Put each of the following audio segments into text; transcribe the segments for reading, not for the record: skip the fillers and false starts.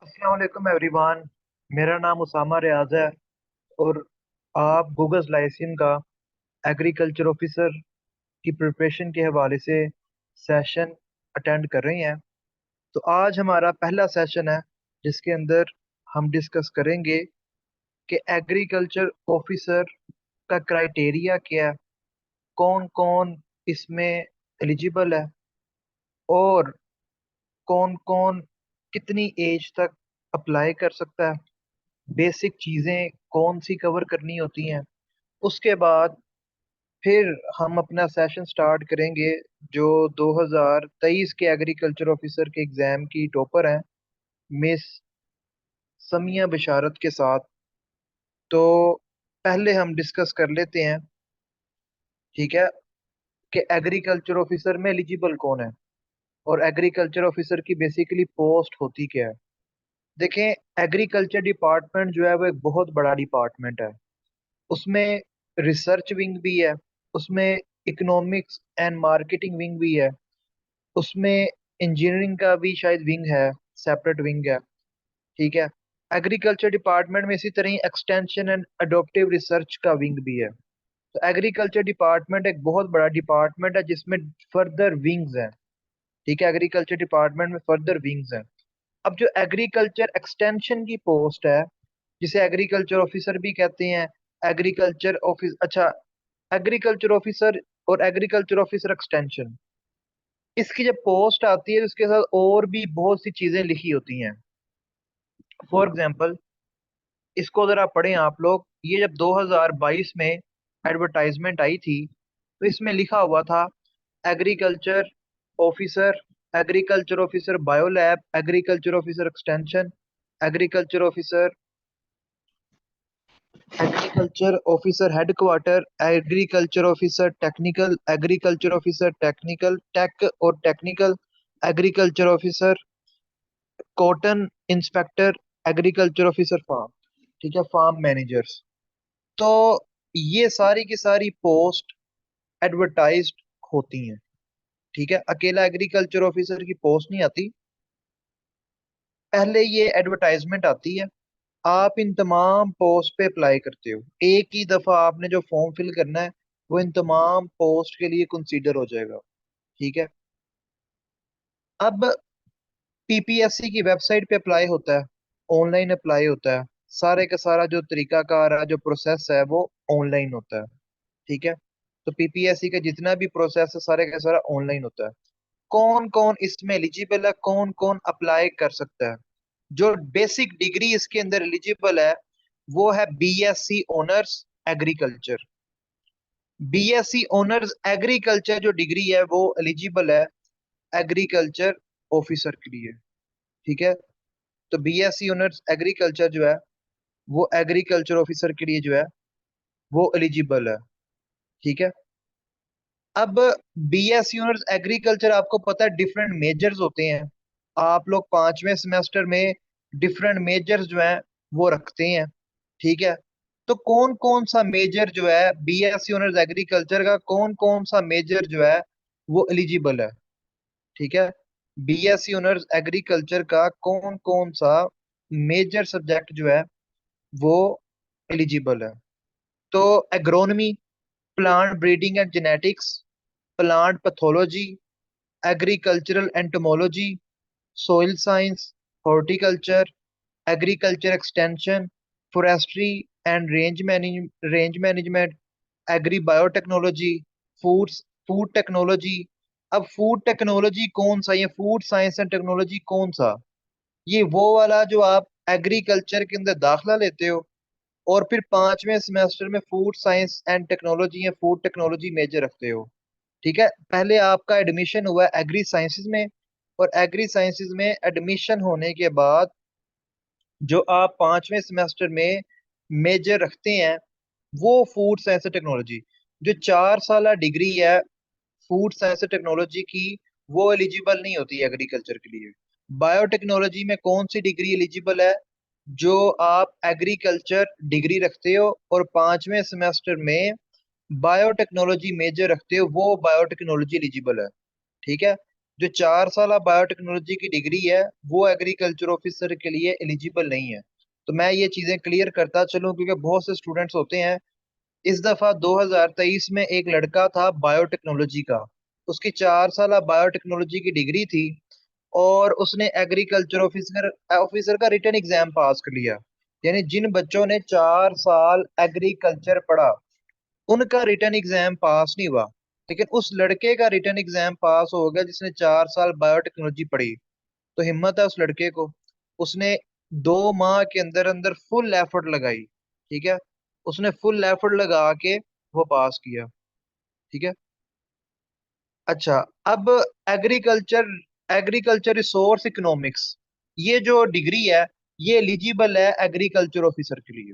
अस्सलाम वालेकुम एवरीवन। मेरा नाम उसामा रियाज है और आप गूगल लाइसेंस का एग्रीकल्चर ऑफिसर की प्रिपरेशन के हवाले से सेशन अटेंड कर रहे हैं। तो आज हमारा पहला सेशन है जिसके अंदर हम डिस्कस करेंगे कि एग्रीकल्चर ऑफिसर का क्राइटेरिया क्या है, कौन कौन इसमें एलिजिबल है और कौन कौन कितनी एज तक अप्लाई कर सकता है, बेसिक चीज़ें कौन सी कवर करनी होती हैं। उसके बाद फिर हम अपना सेशन स्टार्ट करेंगे जो 2023 के एग्रीकल्चर ऑफिसर के एग्ज़ाम की टॉपर हैं, मिस समिया बशारत के साथ। तो पहले हम डिस्कस कर लेते हैं, ठीक है, कि एग्रीकल्चर ऑफिसर में एलिजिबल कौन है और एग्रीकल्चर ऑफिसर की बेसिकली पोस्ट होती क्या है। देखें, एग्रीकल्चर डिपार्टमेंट जो है वो एक बहुत बड़ा डिपार्टमेंट है। उसमें रिसर्च विंग भी है, उसमें इकोनॉमिक्स एंड मार्केटिंग विंग भी है, उसमें इंजीनियरिंग का भी शायद विंग है, सेपरेट विंग है। ठीक है। एग्रीकल्चर डिपार्टमेंट में इसी तरह एक्सटेंशन एंड अडोप्टिव रिसर्च का विंग भी है। तो एग्रीकल्चर डिपार्टमेंट एक बहुत बड़ा डिपार्टमेंट है जिसमें फर्दर विंग्स हैं। ठीक है, एग्रीकल्चर डिपार्टमेंट में फर्दर विंग्स हैं। अब जो एग्रीकल्चर एक्सटेंशन की पोस्ट है, जिसे एग्रीकल्चर ऑफिसर भी कहते हैं, एग्रीकल्चर ऑफिस अच्छा, एग्रीकल्चर ऑफिसर और एग्रीकल्चर ऑफिसर एक्सटेंशन, इसकी जब पोस्ट आती है तो उसके साथ और भी बहुत सी चीजें लिखी होती हैं। फॉर एग्जाम्पल, इसको जरा पढ़ें आप लोग। ये जब 2022 में एडवर्टाइजमेंट आई थी तो इसमें लिखा हुआ था agriculture officer, agriculture officer biolab, agriculture officer extension, agriculture officer, agriculture officer headquarter, agriculture officer technical, agriculture officer technical tech और technical, agriculture officer cotton inspector, agriculture officer farm. ठीक है, फार्म मैनेजर्स। तो ये सारी की सारी पोस्ट एडवर्टाइज्ड होती हैं। ठीक है, अकेला एग्रीकल्चर ऑफिसर की पोस्ट नहीं आती, पहले ये एडवर्टाइजमेंट आती है। आप इन तमाम पोस्ट पे अप्लाई करते हो, एक ही दफा आपने जो फॉर्म फिल करना है वो इन तमाम पोस्ट के लिए कंसीडर हो जाएगा। ठीक है। अब पीपीएससी की वेबसाइट पे अप्लाई होता है, ऑनलाइन अप्लाई होता है। सारे का सारा जो तरीकाकार है, जो प्रोसेस है, वो ऑनलाइन होता है। ठीक है। तो पीपीएससी का जितना भी प्रोसेस है सारे का सारा ऑनलाइन होता है। कौन कौन इसमें एलिजिबल है, कौन कौन अप्लाई कर सकता है। जो बेसिक डिग्री इसके अंदर एलिजिबल है वो है BSc honours agriculture. BSc honours agriculture जो डिग्री है वो एलिजिबल है एग्रीकल्चर ऑफिसर के लिए। ठीक है। तो बीएससी ऑनर्स एग्रीकल्चर जो है वो एग्रीकल्चर ऑफिसर के लिए जो है वो एलिजिबल है। ठीक है। अब बीएससी ऑनर्स एग्रीकल्चर, आपको पता है डिफरेंट मेजर्स होते हैं। आप लोग पांचवें सेमेस्टर में डिफरेंट मेजर्स जो हैं वो रखते हैं। ठीक है। तो कौन कौन सा मेजर जो है बीएससी ऑनर्स एग्रीकल्चर का, कौन कौन सा मेजर जो है वो एलिजिबल है। ठीक है। बीएससी ऑनर्स एग्रीकल्चर का कौन कौन सा मेजर सब्जेक्ट जो है वो एलिजिबल है। तो agronomy, plant breeding and genetics, plant pathology, agricultural entomology, soil science, horticulture, agriculture extension, forestry and range management, agri biotechnology, foods food technology. अब फूड टेक्नोलॉजी कौन सा, ये फूड साइंस एंड टेक्नोलॉजी कौन सा, ये वो वाला जो आप एग्रीकल्चर के अंदर दाखला लेते हो और फिर पांचवें सेमेस्टर में फूड साइंस एंड टेक्नोलॉजी या फूड टेक्नोलॉजी मेजर रखते हो। ठीक है। पहले आपका एडमिशन हुआ एग्री साइंसेज में, और एग्री साइंसेज में एडमिशन होने के बाद जो आप पांचवें सेमेस्टर में मेजर रखते हैं वो फूड साइंस एंड टेक्नोलॉजी। जो 4 साल डिग्री है फूड साइंस एंड टेक्नोलॉजी की, वो एलिजिबल नहीं होती एग्रीकल्चर के लिए। बायोटेक्नोलॉजी में कौन सी डिग्री एलिजिबल है, जो आप एग्रीकल्चर डिग्री रखते हो और पांचवें सेमेस्टर में बायोटेक्नोलॉजी मेजर रखते हो, वो बायोटेक्नोलॉजी एलिजिबल है। ठीक है। जो 4 साल बायोटेक्नोलॉजी की डिग्री है वो एग्रीकल्चर ऑफिसर के लिए एलिजिबल नहीं है। तो मैं ये चीजें क्लियर करता चलूं, क्योंकि बहुत से स्टूडेंट्स होते हैं। इस दफा 2023 में एक लड़का था बायोटेक्नोलॉजी का, उसकी 4 साल बायोटेक्नोलॉजी की डिग्री थी, और उसने एग्रीकल्चर ऑफिसर ऑफिसर का रिटन एग्जाम पास कर लिया। यानी जिन बच्चों ने 4 साल एग्रीकल्चर पढ़ा उनका रिटन एग्जाम पास नहीं हुआ, लेकिन उस लड़के का रिटन एग्जाम पास हो गया जिसने 4 साल बायोटेक्नोलॉजी पढ़ी। तो हिम्मत है उस लड़के को, उसने 2 माह के अंदर अंदर फुल एफर्ट लगाई। ठीक है, उसने फुल एफर्ट लगा के वो पास किया। ठीक है। अच्छा, अब एग्रीकल्चर एग्रीकल्चर रिसोर्स इकोनॉमिक्स, ये जो डिग्री है ये एलिजिबल है एग्रीकल्चर ऑफिसर के लिए।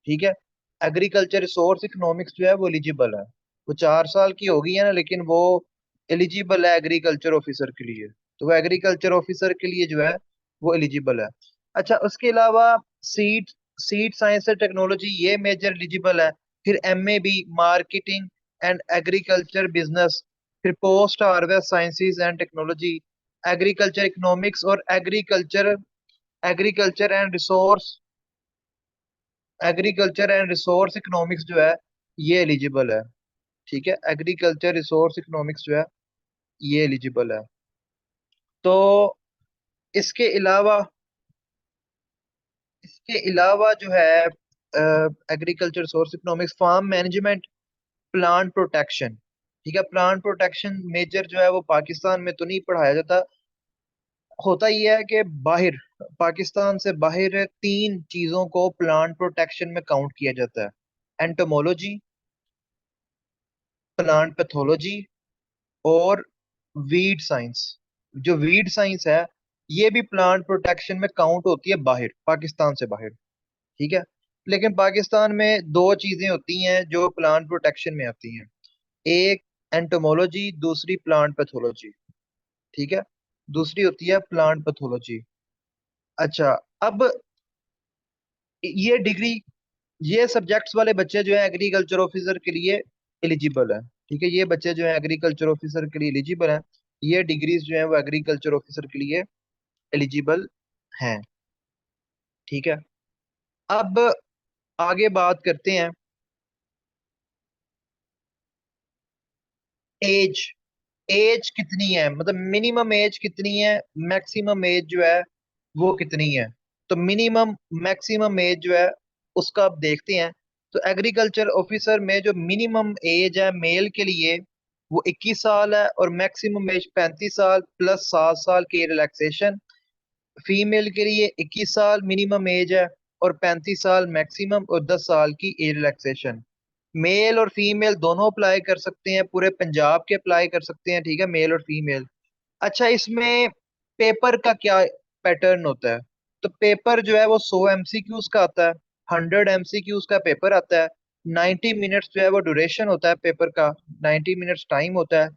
ठीक है, एग्रीकल्चर रिसोर्स इकोनॉमिक्स जो है वो एलिजिबल है। वो 4 साल की होगी है ना, लेकिन वो एलिजिबल है एग्रीकल्चर ऑफिसर के लिए। तो वो एग्रीकल्चर ऑफिसर के लिए जो है वो एलिजिबल है। अच्छा, उसके अलावा seed seed science and technology, ये मेजर एलिजिबल है। फिर MA B marketing and agriculture business, फिर post harvest sciences and technology, agriculture economics और agriculture and resource agriculture and resource economics जो है ये एलिजिबल है। ठीक है, एग्रीकल्चर रिसोर्स इकोनॉमिक्स जो है ये एलिजिबल है। तो इसके अलावा जो है agriculture resource economics, farm management, plant protection. ठीक है, प्लांट प्रोटेक्शन मेजर जो है वो पाकिस्तान में तो नहीं पढ़ाया जाता। होता ही है कि बाहर, पाकिस्तान से बाहर 3 चीजों को प्लांट प्रोटेक्शन में काउंट किया जाता है: एंटोमोलॉजी, प्लांट पैथोलॉजी और वीड साइंस। जो वीड साइंस है ये भी प्लांट प्रोटेक्शन में काउंट होती है बाहर, पाकिस्तान से बाहर। ठीक है, लेकिन पाकिस्तान में 2 चीजें होती हैं जो प्लांट प्रोटेक्शन में आती हैं: एक एंटोमोलॉजी, दूसरी प्लांट पैथोलॉजी। ठीक है, दूसरी होती है प्लांट पैथोलॉजी। अच्छा, अब ये डिग्री, ये सब्जेक्ट्स वाले बच्चे जो है एग्रीकल्चर ऑफिसर के लिए एलिजिबल है। ठीक है, ये बच्चे जो है एग्रीकल्चर ऑफिसर के लिए एलिजिबल है। ये डिग्रीज जो है वो एग्रीकल्चर ऑफिसर के लिए एलिजिबल हैं। ठीक है, अब आगे बात करते हैं एज। एज कितनी है, मतलब मिनिमम एज कितनी है, मैक्सिमम एज जो है वो कितनी है। तो मिनिमम मैक्सिमम एज जो है उसका आप देखते हैं। तो एग्रीकल्चर ऑफिसर में जो मिनिमम एज है मेल के लिए वो 21 साल है, और मैक्सिमम एज 35 साल प्लस 7 साल की रिलैक्सेशन। फीमेल के लिए 21 साल मिनिमम एज है और 35 साल मैक्सिमम, और 10 साल की एज रिलैक्सेशन। मेल और फीमेल दोनों अप्लाई कर सकते हैं, पूरे पंजाब के अप्लाई कर सकते हैं। ठीक है, मेल और फीमेल। अच्छा, इसमें पेपर का क्या पैटर्न होता है? तो पेपर जो है वो 100 MCQs का आता है, 100 MCQs का पेपर आता है। 90 मिनट्स जो है वो ड्यूरेशन होता है पेपर का, 90 मिनट्स टाइम होता है।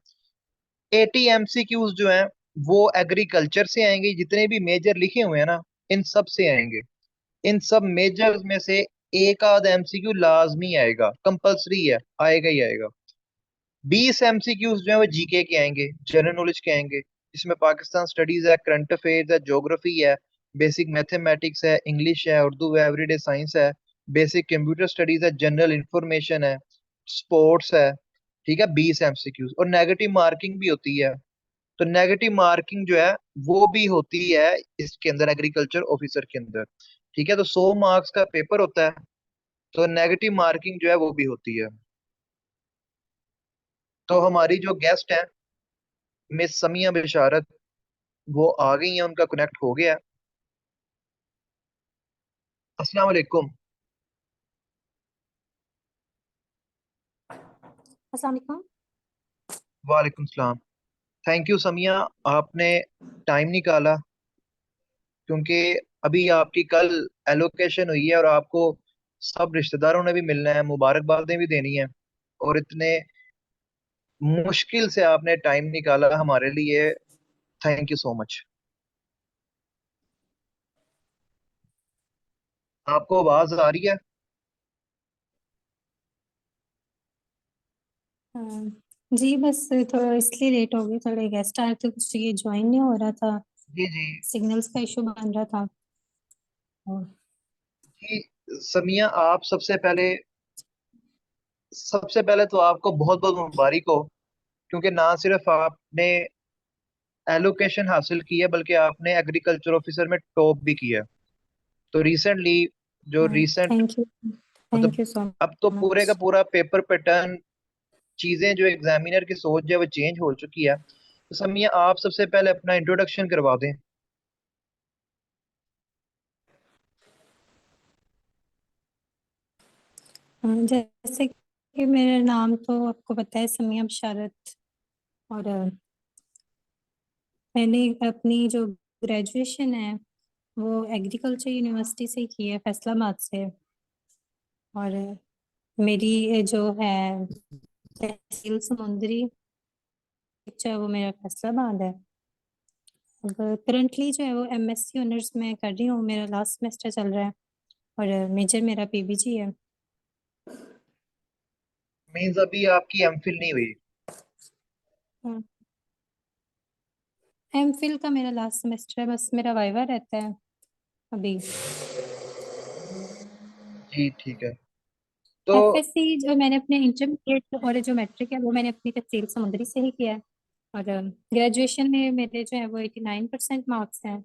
80 MCQs जो हैं वो एग्रीकल्चर से आएंगे, जितने भी मेजर लिखे हुए हैं ना इन सब से आएंगे। इन सब मेजर्स में से एक आध एमसीक्यू लाजमी आएगा, कंपलसरी है, आएगा ही आएगा। 20 MCQs जो है वो जीके के आएंगे, जनरल नॉलेज के आएंगे, जिसमें पाकिस्तान स्टडीज है, करंट अफेयर्स है, ज्योग्राफी है, बेसिक मैथमेटिक्स है, इंग्लिश है, उर्दू है, एवरीडे साइंस है, बेसिक कंप्यूटर स्टडीज है, जनरल इंफॉर्मेशन है, स्पोर्ट्स है। ठीक है, 20 MCQs, और नेगेटिव मार्किंग भी होती है। तो नेगेटिव मार्किंग जो है वो भी होती है इसके अंदर, एग्रीकल्चर ऑफिसर के अंदर। ठीक है, तो 100 मार्क्स का पेपर होता है, तो नेगेटिव मार्किंग जो है वो भी होती है। तो हमारी जो गेस्ट है मिस समिया बिशारत, वो आ गई हैं, उनका कनेक्ट हो गया है। अस्सलाम वालेकुम। अस्सलाम वालेकुम। वालेकुम सलाम। थैंक यू समिया, आपने टाइम निकाला, क्योंकि अभी आपकी कल एलोकेशन हुई है और आपको सब रिश्तेदारों ने भी मिलना है, मुबारकबादें भी देनी है, और इतने मुश्किल से आपने टाइम निकाला हमारे लिए। Thank you so much. आपको आवाज आ रही है? जी बस थोड़ा इसलिए लेट हो गई, थोड़े गेस्ट आए थे, कुछ ये ज्वाइन नहीं हो रहा था, जी जी। सिग्नल्स का इशू बन रहा था। और जी समिया, आप सबसे पहले तो आपको बहुत बहुत मुबारक हो, क्योंकि ना सिर्फ आपने एलोकेशन हासिल की है बल्कि आपने एग्रीकल्चर ऑफिसर में टॉप भी किया है। तो रिसेंटली, जो रिसेंट थैंक यू, मतलब, थैंक यू सो अब तो पूरे का मच। पूरा पेपर पैटर्न, चीजें जो एग्जामिनर की सोच है वो चेंज हो चुकी है। तो समिया, आप सबसे पहले अपना इंट्रोडक्शन करवा दें। जैसे कि मेरा नाम तो आपको पता है, समिया बशारत। और मैंने अपनी जो ग्रेजुएशन है वो एग्रीकल्चर यूनिवर्सिटी से की है, फैसलाबाद से। और मेरी जो है तहसील समुंदरी, जो है वो मेरा फैसलाबाद है। अब करंटली जो है वो एमएससी ऑनर्स में कर रही हूँ, मेरा लास्ट सेमेस्टर चल रहा है। और मेजर मेरा पीबीजी है। मीन्स अभी आपकी एमफिल नहीं हुई? एमफिल का मेरा लास्ट सेमेस्टर है, बस मेरा वाइवा रहता है अभी। जी ठीक है। तो एफएससी जो मैंने अपने इंटरमीडिएट और जो मैट्रिक है वो मैंने अपनी तहसील समुंदरी से ही किया है। और ग्रेजुएशन में मेरे जो है वो 89% मार्क्स हैं।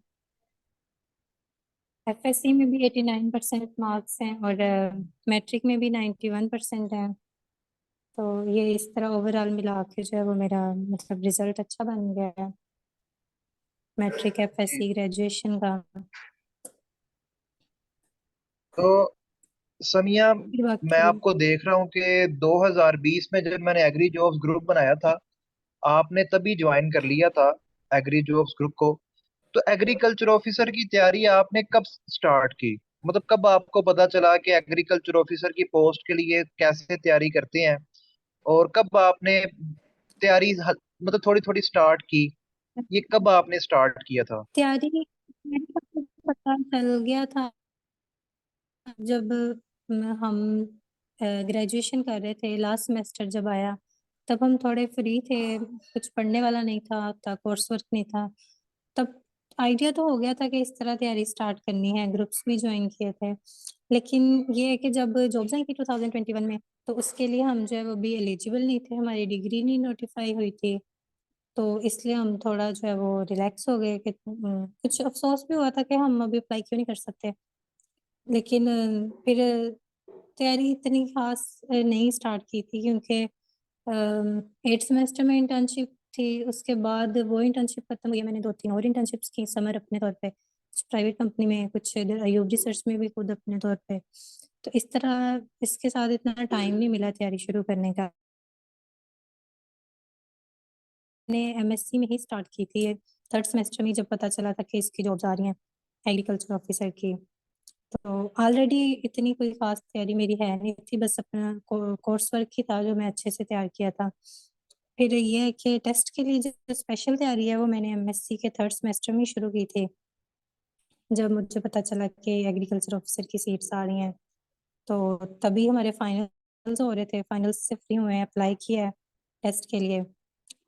एफएससी में भी 89% मार्क्स हैं, और मैट्रिक में भी 91% है। तो ये इस तरह ओवरऑल मिला के जो है वो मेरा मतलब रिजल्ट अच्छा बन गया है, मैट्रिक एफएससी ग्रेजुएशन का। तो समिया, फिर मैं बाकी आपको देख रहा हूँ कि 2020 में जब मैंने एग्री जॉब्स ग्रुप बनाया था, आपने तभी ज्वाइन कर लिया था एग्री जॉब्स ग्रुप को। तो एग्रीकल्चर ऑफिसर की तैयारी आपने कब स्टार्ट की? मतलब कब आपको पता चला कि एग्रीकल्चर ऑफिसर की पोस्ट के लिए कैसे तैयारी करते हैं, और कब आपने तैयारी मतलब थोड़ी थोड़ी स्टार्ट की? ये कब आपने स्टार्ट किया था? तैयारी मेरे को तो पता चल गया था जब हम ग्रेजुएशन कर रहे थे, लास्ट सेमेस्टर जब आया तब हम थोड़े फ्री थे, कुछ पढ़ने वाला नहीं था कोर्स वर्क नहीं था। तब आइडिया तो हो गया था कि इस तरह तैयारी स्टार्ट करनी है, ग्रुप्स भी ज्वाइन किए थे। लेकिन ये है कि जब जॉब्स आई थी 2021 में, तो उसके लिए हम जो है वो भी एलिजिबल नहीं थे, हमारी डिग्री नहीं नोटिफाई हुई थी। तो इसलिए हम थोड़ा जो है वो रिलैक्स हो गए कि कुछ अफसोस भी हुआ था कि हम अभी अप्लाई क्यों नहीं कर सकते। लेकिन फिर तैयारी इतनी खास नहीं स्टार्ट की थी, क्योंकि 8th सेमेस्टर में इंटर्नशिप थी। उसके बाद वो इंटर्नशिप खत्म हुई, मैंने 2-3 और इंटर्नशिप्स की समर अपने तौर पे, कुछ प्राइवेट कंपनी में, कुछ इधर अयूब रिसर्च में भी खुद अपने तौर पे। तो इस तरह इसके साथ इतना टाइम नहीं मिला तैयारी शुरू करने का। मैंने एमएससी में ही स्टार्ट की थी, 3rd सेमेस्टर में जब पता चला था कि इसकी जॉब्स आ रही हैं एग्रीकल्चर ऑफिसर की। तो ऑलरेडी इतनी कोई खास तैयारी मेरी है नहीं थी, बस अपना कोर्स वर्क ही था जो मैं अच्छे से तैयार किया था। फिर ये है कि टेस्ट के लिए जो स्पेशल तैयारी है वो मैंने एमएससी के 3rd सेमेस्टर में ही शुरू की थी, जब मुझे पता चला कि एग्रीकल्चर ऑफिसर की सीट्स आ रही हैं। तो तभी हमारे फाइनल्स हो रहे थे, फाइनल्स से फ्री हुए हैं, अप्लाई किया है टेस्ट के लिए।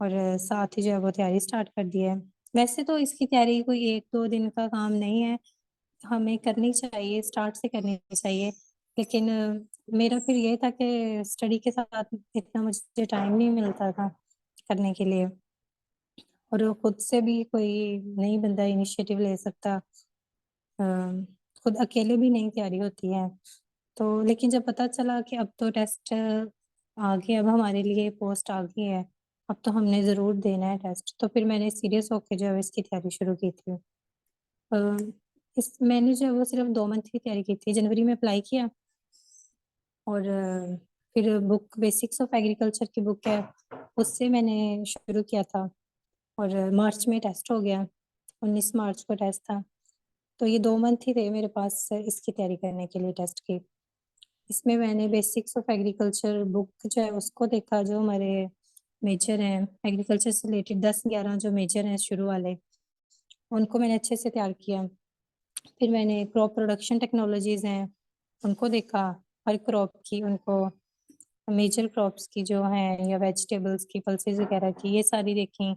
और साथ ही जो है वो तैयारी स्टार्ट कर दी है। वैसे तो इसकी तैयारी कोई 1-2 दिन का काम नहीं है, हमें करनी चाहिए, स्टार्ट से करनी चाहिए। लेकिन मेरा फिर ये था कि स्टडी के साथ इतना मुझे टाइम नहीं मिलता था करने के लिए, और वो खुद से भी कोई नहीं बंदा इनिशिएटिव ले सकता। अ, खुद अकेले भी नहीं तैयारी होती है। तो लेकिन जब पता चला कि अब तो टेस्ट आ गए, अब हमारे लिए पोस्ट आ गई है, अब तो हमने ज़रूर देना है टेस्ट, तो फिर मैंने सीरियस होकर जो है इसकी तैयारी शुरू की थी। अ, इस मैंने जो है वो सिर्फ 2 मंथ की तैयारी की थी, जनवरी में अप्लाई किया। और फिर बुक बेसिक्स ऑफ एग्रीकल्चर की बुक है, उससे मैंने शुरू किया था। और मार्च में टेस्ट हो गया, 19 मार्च को टेस्ट था। तो ये 2 मंथ ही थे मेरे पास इसकी तैयारी करने के लिए टेस्ट की। इसमें मैंने बेसिक्स ऑफ एग्रीकल्चर बुक जो है उसको देखा, जो हमारे मेजर हैं एग्रीकल्चर से रिलेटेड, 10-11 जो मेजर हैं शुरू वाले, उनको मैंने अच्छे से तैयार किया। फिर मैंने क्रॉप प्रोडक्शन टेक्नोलॉजीज हैं, उनको देखा, हर क्रॉप की उनको मेजर क्रॉप्स की जो है या वेजिटेबल्स की, पल्सेस वगैरह की, ये सारी देखी।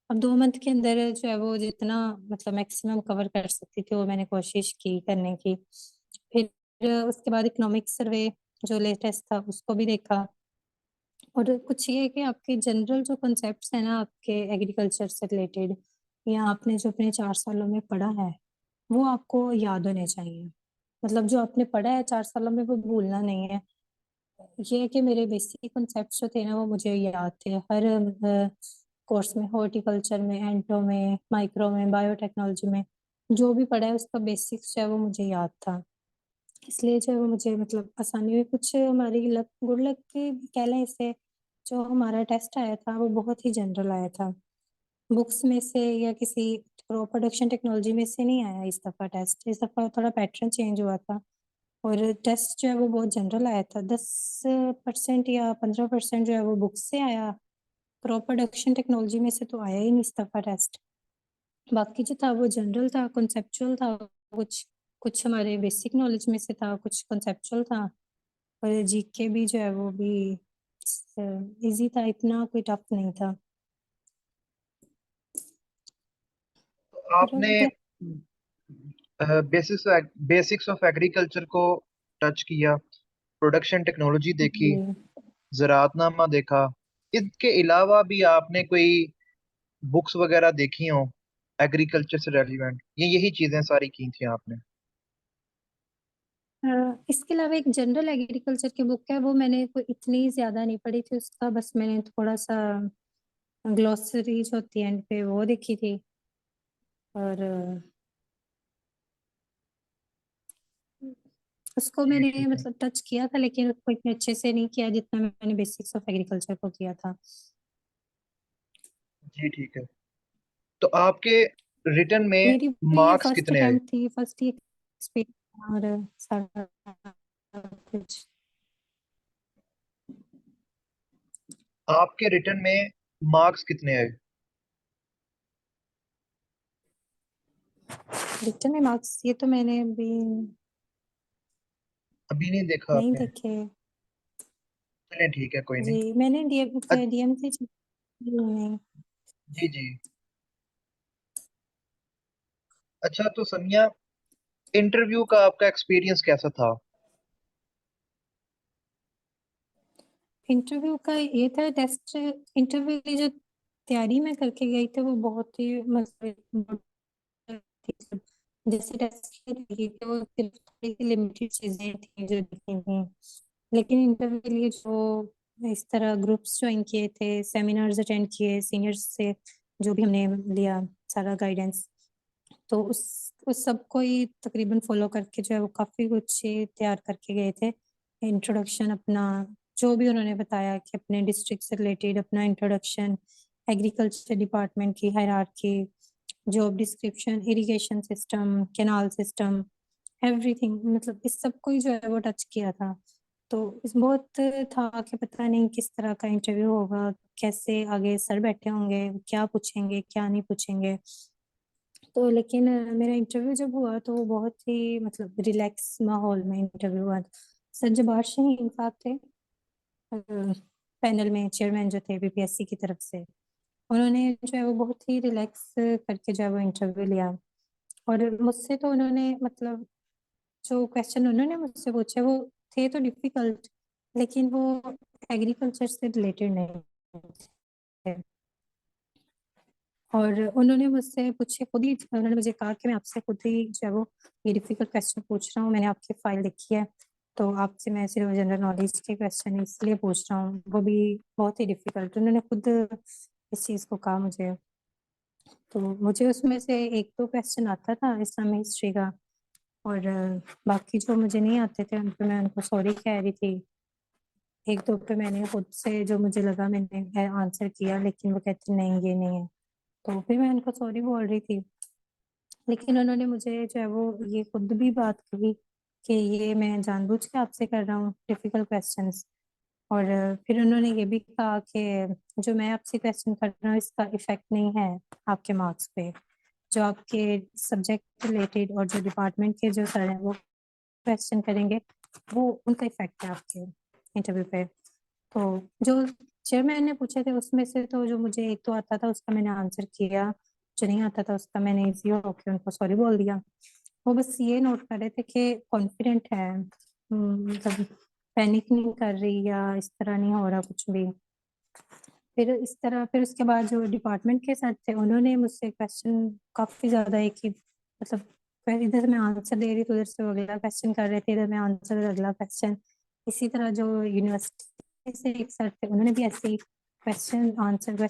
अब 2 मंथ के अंदर जो है वो जितना मतलब मैक्सिमम कवर कर सकती थी वो मैंने कोशिश की करने की। फिर उसके बाद इकोनॉमिक सर्वे जो लेटेस्ट था उसको भी देखा। और कुछ ये है कि आपके जनरल जो कॉन्सेप्ट्स हैं ना आपके एग्रीकल्चर से रिलेटेड, या आपने जो अपने 4 सालों में पढ़ा है वो आपको याद होने चाहिए। मतलब जो आपने पढ़ा है 4 सालों में वो भूलना नहीं है। ये है कि मेरे बेसिक कॉन्सेप्ट्स जो थे ना वो मुझे याद थे हर कोर्स में, हॉर्टिकल्चर में, एंट्रो में, माइक्रो में, बायोटेक्नोलॉजी में, जो भी पढ़ा है उसका बेसिक्स जो है वो मुझे याद था। इसलिए जो है वो मुझे मतलब आसानी हुई। कुछ हमारी लक, गुड लक की कह लें इसे, जो हमारा टेस्ट आया था वो बहुत ही जनरल आया था। बुक्स में से या किसी प्रोडक्शन टेक्नोलॉजी में से नहीं आया इस दफ़ा टेस्ट। इस दफ़ा थोड़ा पैटर्न चेंज हुआ था और टेस्ट जो है वो बहुत जनरल आया था। 10% या 15% जो है वो बुक्स से आया। क्रॉप प्रोडक्शन टेक्नोलॉजी में से तो आया ही नहीं इस दफ़ा टेस्ट। बाकी जो था वो जनरल था, कॉन्सेप्चुअल था। कुछ कुछ हमारे बेसिक नॉलेज में से था, कुछ कॉन्सेप्चुअल था। और जीके भी जो है वो भी इजी था, इतना कोई टफ नहीं था। तो आपने मतलब बेसिक्स बेसिक्स ऑफ एग्रीकल्चर को टच किया, प्रोडक्शन टेक्नोलॉजी देखी, ये ज़राअतनामा देखा। इसके अलावा भी आपने कोई बुक्स वगैरह देखी हो एग्रीकल्चर से रेलिवेंट, ये यही चीजें सारी की थी आपने? इसके अलावा एक जनरल एग्रीकल्चर की बुक है, वो मैंने कोई इतनी ज्यादा नहीं पढ़ी थी उसका, बस मैंने थोड़ा सा ग्लोसरीज होती है एंड पे वो देखी थी। और उसको जी मैंने ठीक है। मतलब टच किया था लेकिन उसको इतने अच्छे से नहीं किया जितना मैंने बेसिक्स ऑफ एग्रीकल्चर को किया था। जी ठीक है। तो आपके रिटर्न में मेरी भी ये मार्क्स फर्स्ट कितने आए? अटेम्प्ट थी, फर्स्ट ही एक्सपीरियंस और सारा कुछ। आपके रिटर्न में मार्क्स कितने आए? रिटर्न में मार्क्स ये तो मैंने अभी अभी नहीं देखा नहीं आपने? देखे। चलिए ठीक है, कोई नहीं। जी मैंने अ- डीएम से नहीं। जी जी। अच्छा तो सनिया, इंटरव्यू का आपका एक्सपीरियंस कैसा था? इंटरव्यू का ये था, टेस्ट इंटरव्यू की जो तैयारी मैं करके गई थी वो बहुत ही मतलब थी। जैसे टेस्ट की तैयारी थी वो सिर्फ थोड़ी सी लिमिटेड चीजें थी जो लिखी थी, लेकिन इंटरव्यू के लिए जो इस तरह ग्रुप्स ज्वाइन किए थे, सेमिनार्स अटेंड किए सीनियर्स से, जो भी हमने लिया सारा गाइडेंस, तो उस सबको ही तकरीबन फॉलो करके जो है वो काफी कुछ तैयार करके गए थे। इंट्रोडक्शन अपना, जो भी उन्होंने बताया कि अपने डिस्ट्रिक्ट से रिलेटेड अपना इंट्रोडक्शन, एग्रीकल्चर डिपार्टमेंट की hierarchy, job description, irrigation system, canal system, everything, मतलब इस सब को ही जो है वो टच किया था। तो इस बहुत था कि पता नहीं किस तरह का इंटरव्यू होगा, कैसे आगे सर बैठे होंगे, क्या पूछेंगे क्या नहीं पूछेंगे। तो लेकिन मेरा इंटरव्यू जब हुआ तो वो बहुत ही मतलब रिलैक्स माहौल में इंटरव्यू हुआ। सर जब शाहीन साहब थे पैनल में चेयरमैन जो थे बीपीएससी की तरफ से, उन्होंने जो है वो बहुत ही रिलैक्स करके जो है वो इंटरव्यू लिया। और मुझसे तो उन्होंने मतलब जो क्वेश्चन उन्होंने मुझसे पूछे वो थे तो डिफिकल्ट, लेकिन वो एग्रीकल्चर से रिलेटेड नहीं थे। और उन्होंने मुझसे पूछे खुद ही, उन्होंने मुझे कहा कि मैं आपसे खुद ही जो है वो ये डिफिकल्ट क्वेश्चन पूछ रहा हूँ, मैंने आपकी फाइल देखी है, तो आपसे मैं सिर्फ जनरल नॉलेज के क्वेश्चन इसलिए पूछ रहा हूँ, वो भी बहुत ही डिफिकल्ट। उन्होंने खुद इस चीज़ को कहा मुझे। तो मुझे उसमें से एक दो क्वेश्चन आता था इस्लामिक हिस्ट्री का, और बाकी जो मुझे नहीं आते थे उन पे मैं उनको सॉरी कह रही थी। एक दो पे मैंने खुद से जो मुझे लगा मैंने आंसर किया, लेकिन वो कहते नहीं ये नहीं है, तो फिर मैं उनको सॉरी बोल रही थी। लेकिन उन्होंने मुझे जो है वो ये खुद भी बात कही कि ये मैं जानबूझ के आपसे कर रहा हूँ डिफिकल्ट क्वेश्चंस। और फिर उन्होंने ये भी कहा कि जो मैं आपसे क्वेश्चन कर रहा हूँ इसका इफेक्ट नहीं है आपके मार्क्स पे। जो आपके सब्जेक्ट रिलेटेड और जो डिपार्टमेंट के जो सर हैं वो क्वेश्चन करेंगे, वो उनका इफेक्ट है आपके इंटरव्यू पे। तो जो चेयरमैन ने पूछे थे उसमें से तो जो मुझे एक तो आता था उसका मैंने आंसर किया, जो नहीं आता था उसका मैंने इजी होके उनको सॉरी बोल दिया। वो बस ये नोट कर रहे थे कि कॉन्फिडेंट है, मतलब पैनिक नहीं कर रही या इस तरह नहीं हो रहा कुछ भी। फिर इस तरह फिर उसके बाद जो डिपार्टमेंट के सर थे उन्होंने मुझसे क्वेश्चन काफी ज्यादा एक ही मतलब, फिर इधर से मैं आंसर दे रही तो उधर से वो अगला क्वेश्चन कर रहे थे, इधर मैं आंसर अगला क्वेश्चन। इसी तरह जो यूनिवर्सिटी से एक सर थे उन्होंने भी ऐसे ही क्वेश्चन आंसर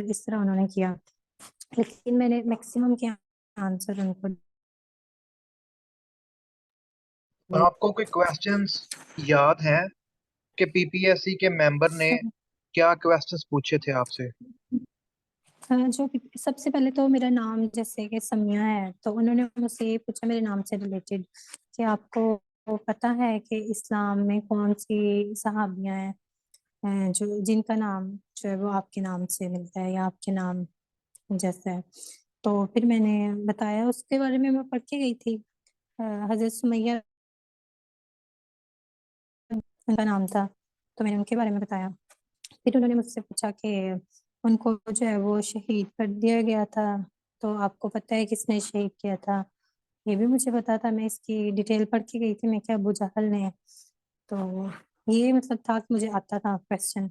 इस तरह उन्होंने किया, लेकिन मैंने मैक्सिमम के आंसर उनको दिए। आपको कोई क्वेश्चंस याद है कि पीपीएससी के मेंबर ने क्या क्वेश्चंस पूछे थे आपसे? जो सबसे पहले तो मेरा नाम जैसे कि समिया है, तो उन्होंने मुझसे ये पूछा मेरे नाम से रिलेटेड कि आपको पता है कि इस्लाम में कौन सी सहाबियां हैं जो जिनका नाम जो है वो आपके नाम से मिलता है या आपके नाम जैसा है। तो फिर मैंने बताया उसके बारे में, मैं पढ़ के गई थी। हजरत सुमैया उनका नाम था, तो मैंने उनके बारे में बताया। फिर उन्होंने मुझसे पूछा कि उनको जो है वो शहीद कर दिया गया था, तो आपको पता है किसने शहीद किया था? ये भी मुझे पता था, मैं इसकी डिटेल पढ़ के गई थी, मैं क्या अबू जहल ने। तो ये मतलब था कि मुझे आता था क्वेश्चन।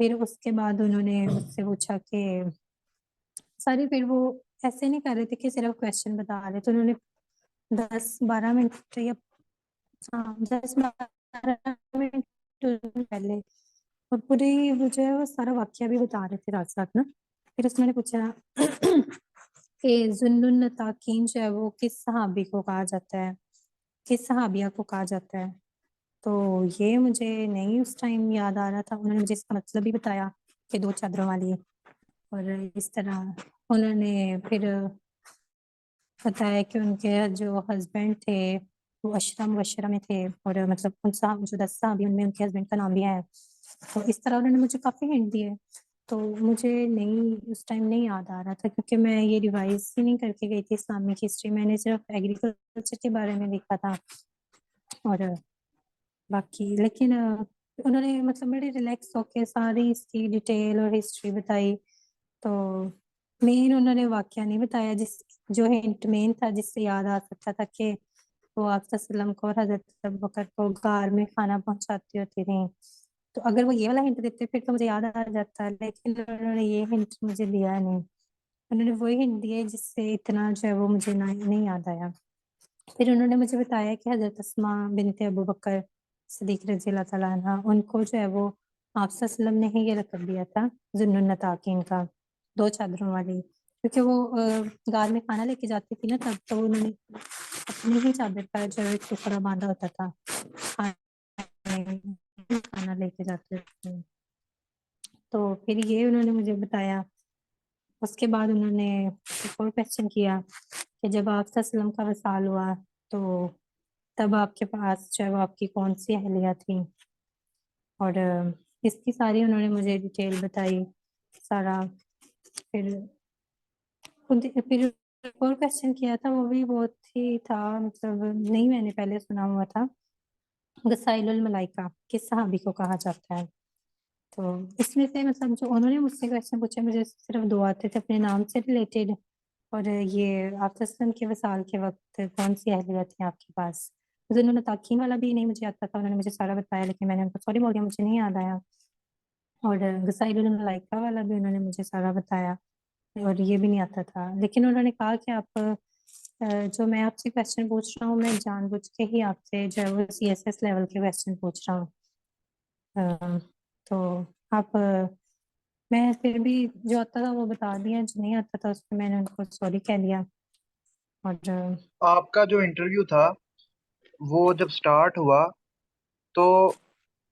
फिर उसके बाद उन्होंने मुझसे पूछा कि सारी, फिर वो ऐसे नहीं कर रहे थे कि सिर्फ क्वेश्चन बता रहे, तो उन्होंने 10-12 मिनट या हाँ 10-12 मिनट पहले और पूरी वो जो है वो सारा वाक्य भी बता रहे थे रात साथ ना। फिर उसने मैंने पूछा कि जुन्नुन नताकीन जो है वो किस सहाबी को कहा जाता है, किस सहाबिया को कहा जाता है? तो ये मुझे नहीं उस टाइम याद आ रहा था। उन्होंने मुझे इसका मतलब भी बताया कि दो चादरों वाली, और इस तरह उन्होंने फिर बताया कि उनके जो हस्बैंड थे वो अशरा मुबशरा में थे, और मतलब उन साहब जो 10 साहब उनमें उनके हस्बैंड का नाम भी है। तो इस तरह उन्होंने मुझे काफी हिंट दिए। तो मुझे नहीं उस टाइम नहीं याद आ रहा था क्योंकि मैं ये रिवाइज ही नहीं करके गई थी इस्लामिक हिस्ट्री, मैंने सिर्फ एग्रीकल्चर के बारे में देखा था। और बाकी लेकिन उन्होंने मतलब बड़े रिलैक्स होके सारी इसकी डिटेल और हिस्ट्री बताई। तो मेन उन्होंने वाकया नहीं बताया जिस जो हिंट मेन था जिससे याद आ सकता था कि वो आप सल्लम को और हजरत अबू बकर को गार में खाना पहुंचाती होती थी। तो अगर वो ये वाला हिंट देते फिर तो मुझे याद आ जाता, लेकिन उन्होंने ये हिंट मुझे दिया नहीं। उन्होंने वही हिंट दिया जिससे इतना जो है वो मुझे नहीं याद आया। फिर उन्होंने मुझे बताया कि हजरत अस्मा बिनते अबू बकर सिद्दीक रजी अल्लाह तआला अन्हा, उनको जो है वो आप सल्लम ने ही ये लक़ब दिया था जुन्नुन नताकीन का, दो चादरों वाली, क्योंकि वो गार में खाना लेके जाती थी ना तब, तो उन्होंने अपनी ही चादर का जो है एक टुकड़ा बांधा होता था खाना लेके जाते थे। तो फिर ये उन्होंने मुझे बताया। उसके बाद उन्होंने एक और क्वेश्चन किया कि जब आप सल्लम का वसाल हुआ तो तब आपके पास जो है वो आपकी कौन सी अहलिया थी, और इसकी सारी उन्होंने मुझे डिटेल बताई सारा। फिर फिर एक और क्वेश्चन किया था, वो भी बहुत ही था मतलब नहीं मैंने पहले सुना हुआ था। गसाइलुल मलाइका किस सहाबी को कहा जाता है? तो इसमें से मतलब जो उन्होंने मुझसे क्वेश्चन पूछे मुझे सिर्फ दो आते थे अपने नाम से रिलेटेड, और ये आप तस्लीम के वसाल के वक्त कौन सी अहलियत थी आपके पास। उन्होंने ताकीन वाला भी नहीं मुझे आता था, उन्होंने मुझे सारा बताया लेकिन मैंने उनको सॉरी बोल दिया, मुझे नहीं याद आया। और गसाइलुल मलाइका वाला भी उन्होंने मुझे सारा बताया, और ये भी नहीं आता था। लेकिन उन्होंने कहा कि आप जो मैं आपसे क्वेश्चन पूछ रहा हूँ मैं जानबूझ के ही आपसे जो है वो सीएसएस लेवल के क्वेश्चन पूछ रहा हूँ। अ, तो आप मैं फिर भी जो आता था वो बता दिया, जो नहीं आता था उसमें मैंने उनको सॉरी कह दिया। और आपका जो इंटरव्यू था वो जब स्टार्ट हुआ तो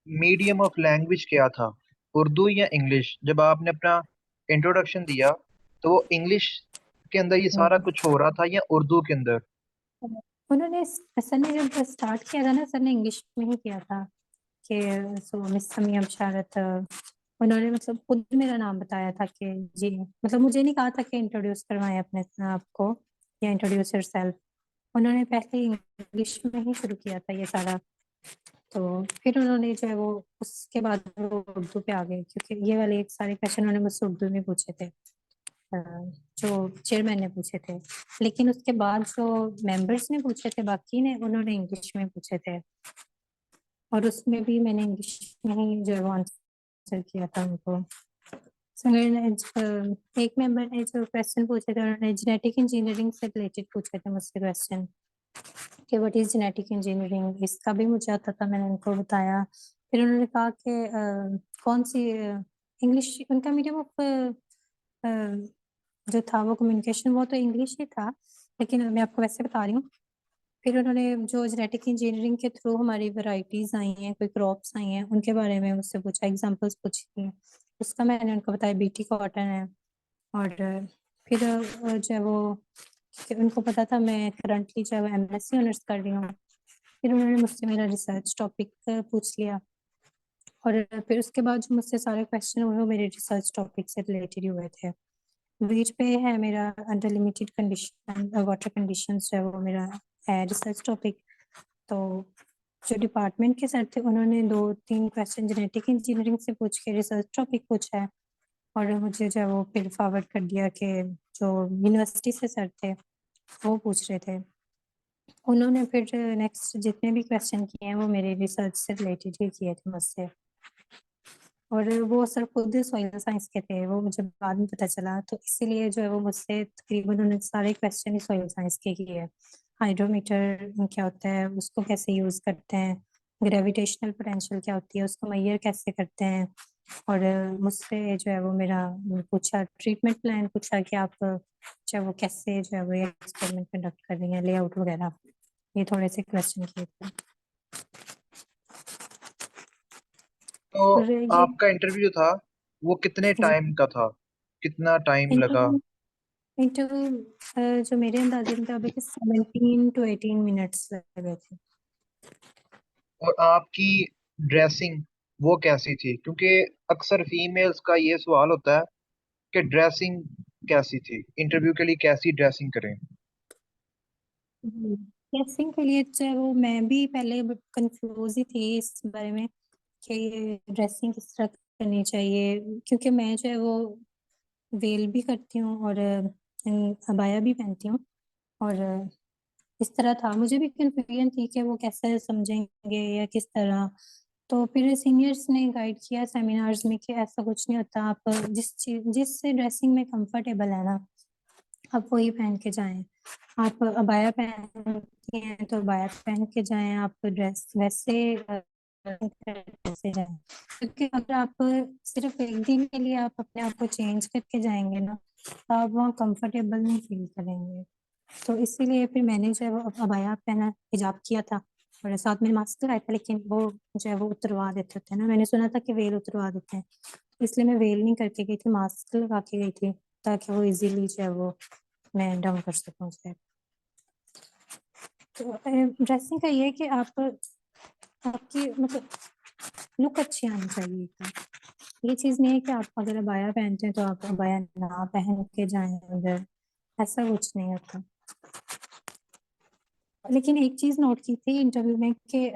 मीडियम ऑफ लैंग्वेज क्या था, उर्दू या इंग्लिश? जब आपने अपना इंट्रोडक्शन दिया तो वो इंग्लिश के अंदर ये सारा कुछ हो रहा था या उर्दू के अंदर? उन्होंने सर ने जब स्टार्ट किया था ना, सर ने इंग्लिश में ही किया था कि सो मिस समिया बशारत, उन्होंने मतलब खुद मेरा नाम बताया था कि जी, मतलब मुझे नहीं कहा था कि इंट्रोड्यूस करवाएं अपने आप को या इंट्रोड्यूस योरसेल्फ। उन्होंने पहले इंग्लिश में ही शुरू किया था ये सारा। तो फिर उन्होंने जो है वो उसके बाद वो उर्दू पे आ गए, क्योंकि ये वाले एक सारे क्वेश्चन उन्होंने मुझसे उर्दू में पूछे थे, जो चेयरमैन ने पूछे थे। लेकिन उसके बाद जो मेंबर्स ने पूछे थे बाकी ने, उन्होंने इंग्लिश में पूछे थे, और उसमें भी मैंने इंग्लिश में ही जो है वो आंसर किया था उनको। So, एक मेंबर ने जो क्वेश्चन पूछे थे, उन्होंने जेनेटिक इंजीनियरिंग से रिलेटेड पूछे थे मुझसे क्वेश्चन, कि व्हाट इज जेनेटिक इंजीनियरिंग, इसका भी मुझे आता था, मैंने उनको बताया। फिर उन्होंने कहा कि कौन सी इंग्लिश, उनका मीडियम ऑफ जो था वो कम्युनिकेशन, वो तो इंग्लिश ही था, लेकिन मैं आपको वैसे बता रही हूँ। फिर उन्होंने जो जेनेटिक इंजीनियरिंग के थ्रू हमारी वैरायटीज आई हैं, कोई क्रॉप्स आई हैं, उनके बारे में मुझसे पूछा, एग्जांपल्स पूछी थी। उसका मैंने उनको बताया बीटी कॉटन है। और फिर जो है वो, कि उनको पता था मैं करंटली जो है एमएससी ऑनर्स कर रही हूँ। फिर उन्होंने मुझसे मेरा रिसर्च टॉपिक पूछ लिया, और फिर उसके बाद जो मुझसे सारे क्वेश्चन हुए वो मेरे रिसर्च टॉपिक से रिलेटेड ही हुए थे। बीच पे है मेरा under limited condition water conditions, जो है वो मेरा है रिसर्च टॉपिक। तो जो डिपार्टमेंट के सर थे, उन्होंने दो तीन क्वेश्चन जेनेटिक इंजीनियरिंग से पूछ के रिसर्च टॉपिक पूछा है, और मुझे जो है वो फिर फॉरवर्ड कर दिया कि जो यूनिवर्सिटी से सर थे वो पूछ रहे थे। उन्होंने फिर नेक्स्ट जितने भी क्वेश्चन किए हैं वो मेरे रिसर्च से रिलेटेड ही किए थे मुझसे। और वो सर खुद सॉइल साइंस के थे, वो मुझे बाद में पता चला, तो इसीलिए जो है वो मुझसे तकरीबन उन्होंने सारे क्वेश्चन ही सॉइल साइंस के किए हैं। हाइड्रोमीटर क्या होता है, उसको कैसे यूज करते हैं, ग्रेविटेशनल पोटेंशियल क्या होती है, उसको मेजर कैसे करते हैं। और मुझसे जो है वो मेरा पूछा, ट्रीटमेंट प्लान पूछा कि आप जो है वो कैसे जो है वो एक्सपेरिमेंट कंडक्ट कर रही हैं, लेआउट वगैरह, ये थोड़े से क्वेश्चन किए थे। तो और ये आपका इंटरव्यू था वो कितने जी, टाइम का था, कितना टाइम लगा? इंटरव्यू इंटरव्यू जो मेरे अंदाजे में अभी 17 to 18 मिनट्स लगे थे। और आपकी ड्रेसिंग वो कैसी थी? क्योंकि अक्सर फीमेल्स का ये सवाल होता है कि ड्रेसिंग कैसी थी, इंटरव्यू के लिए कैसी ड्रेसिंग करें। ड्रेसिंग के लिए जो है वो मैं भी पहले कंफ्यूज ही थी इस बारे में, कि ये ड्रेसिंग किस तरह करनी चाहिए, क्योंकि मैं जो है वो वेल भी करती हूँ और अबाया भी पहनती हूँ। और इस तरह था, मुझे भी कंफ्यूजन थी कि वो कैसे समझेंगे या किस तरह। तो फिर सीनियर्स ने गाइड किया सेमिनार्स में कि ऐसा कुछ नहीं होता, आप जिस चीज जिस ड्रेसिंग में कंफर्टेबल है ना, आप वही पहन के जाएं। आप अबाया पहनती हैं तो अबाया पहन के जाएं, आप ड्रेस वैसे वैसे जाएं, क्योंकि अगर आप सिर्फ एक दिन के लिए आप अपने आप को चेंज करके जाएंगे ना, तो आप वहाँ कंफर्टेबल नहीं फील करेंगे। तो इसीलिए फिर मैंने जो है वो अबाया पहना, हिजाब किया था, और साथ में मास्क लगाया था, लेकिन वो जो है वो उतरवा देते होते हैं ना, मैंने सुना था कि वेल उतरवा देते हैं, इसलिए मैं वेल नहीं करके गई थी, मास्क लगा के गई थी, ताकि वो इजीली जो है वो मैं डाउन कर सकूँ उसे। तो ड्रेसिंग का ये है कि आप आपकी मतलब लुक अच्छी आनी चाहिए एकदम। ये चीज नहीं है कि आप अगर अबाया पहनते हैं तो आप अबाया ना पहन के जाएं उधर, ऐसा कुछ नहीं होता। लेकिन एक चीज नोट की थी इंटरव्यू में कि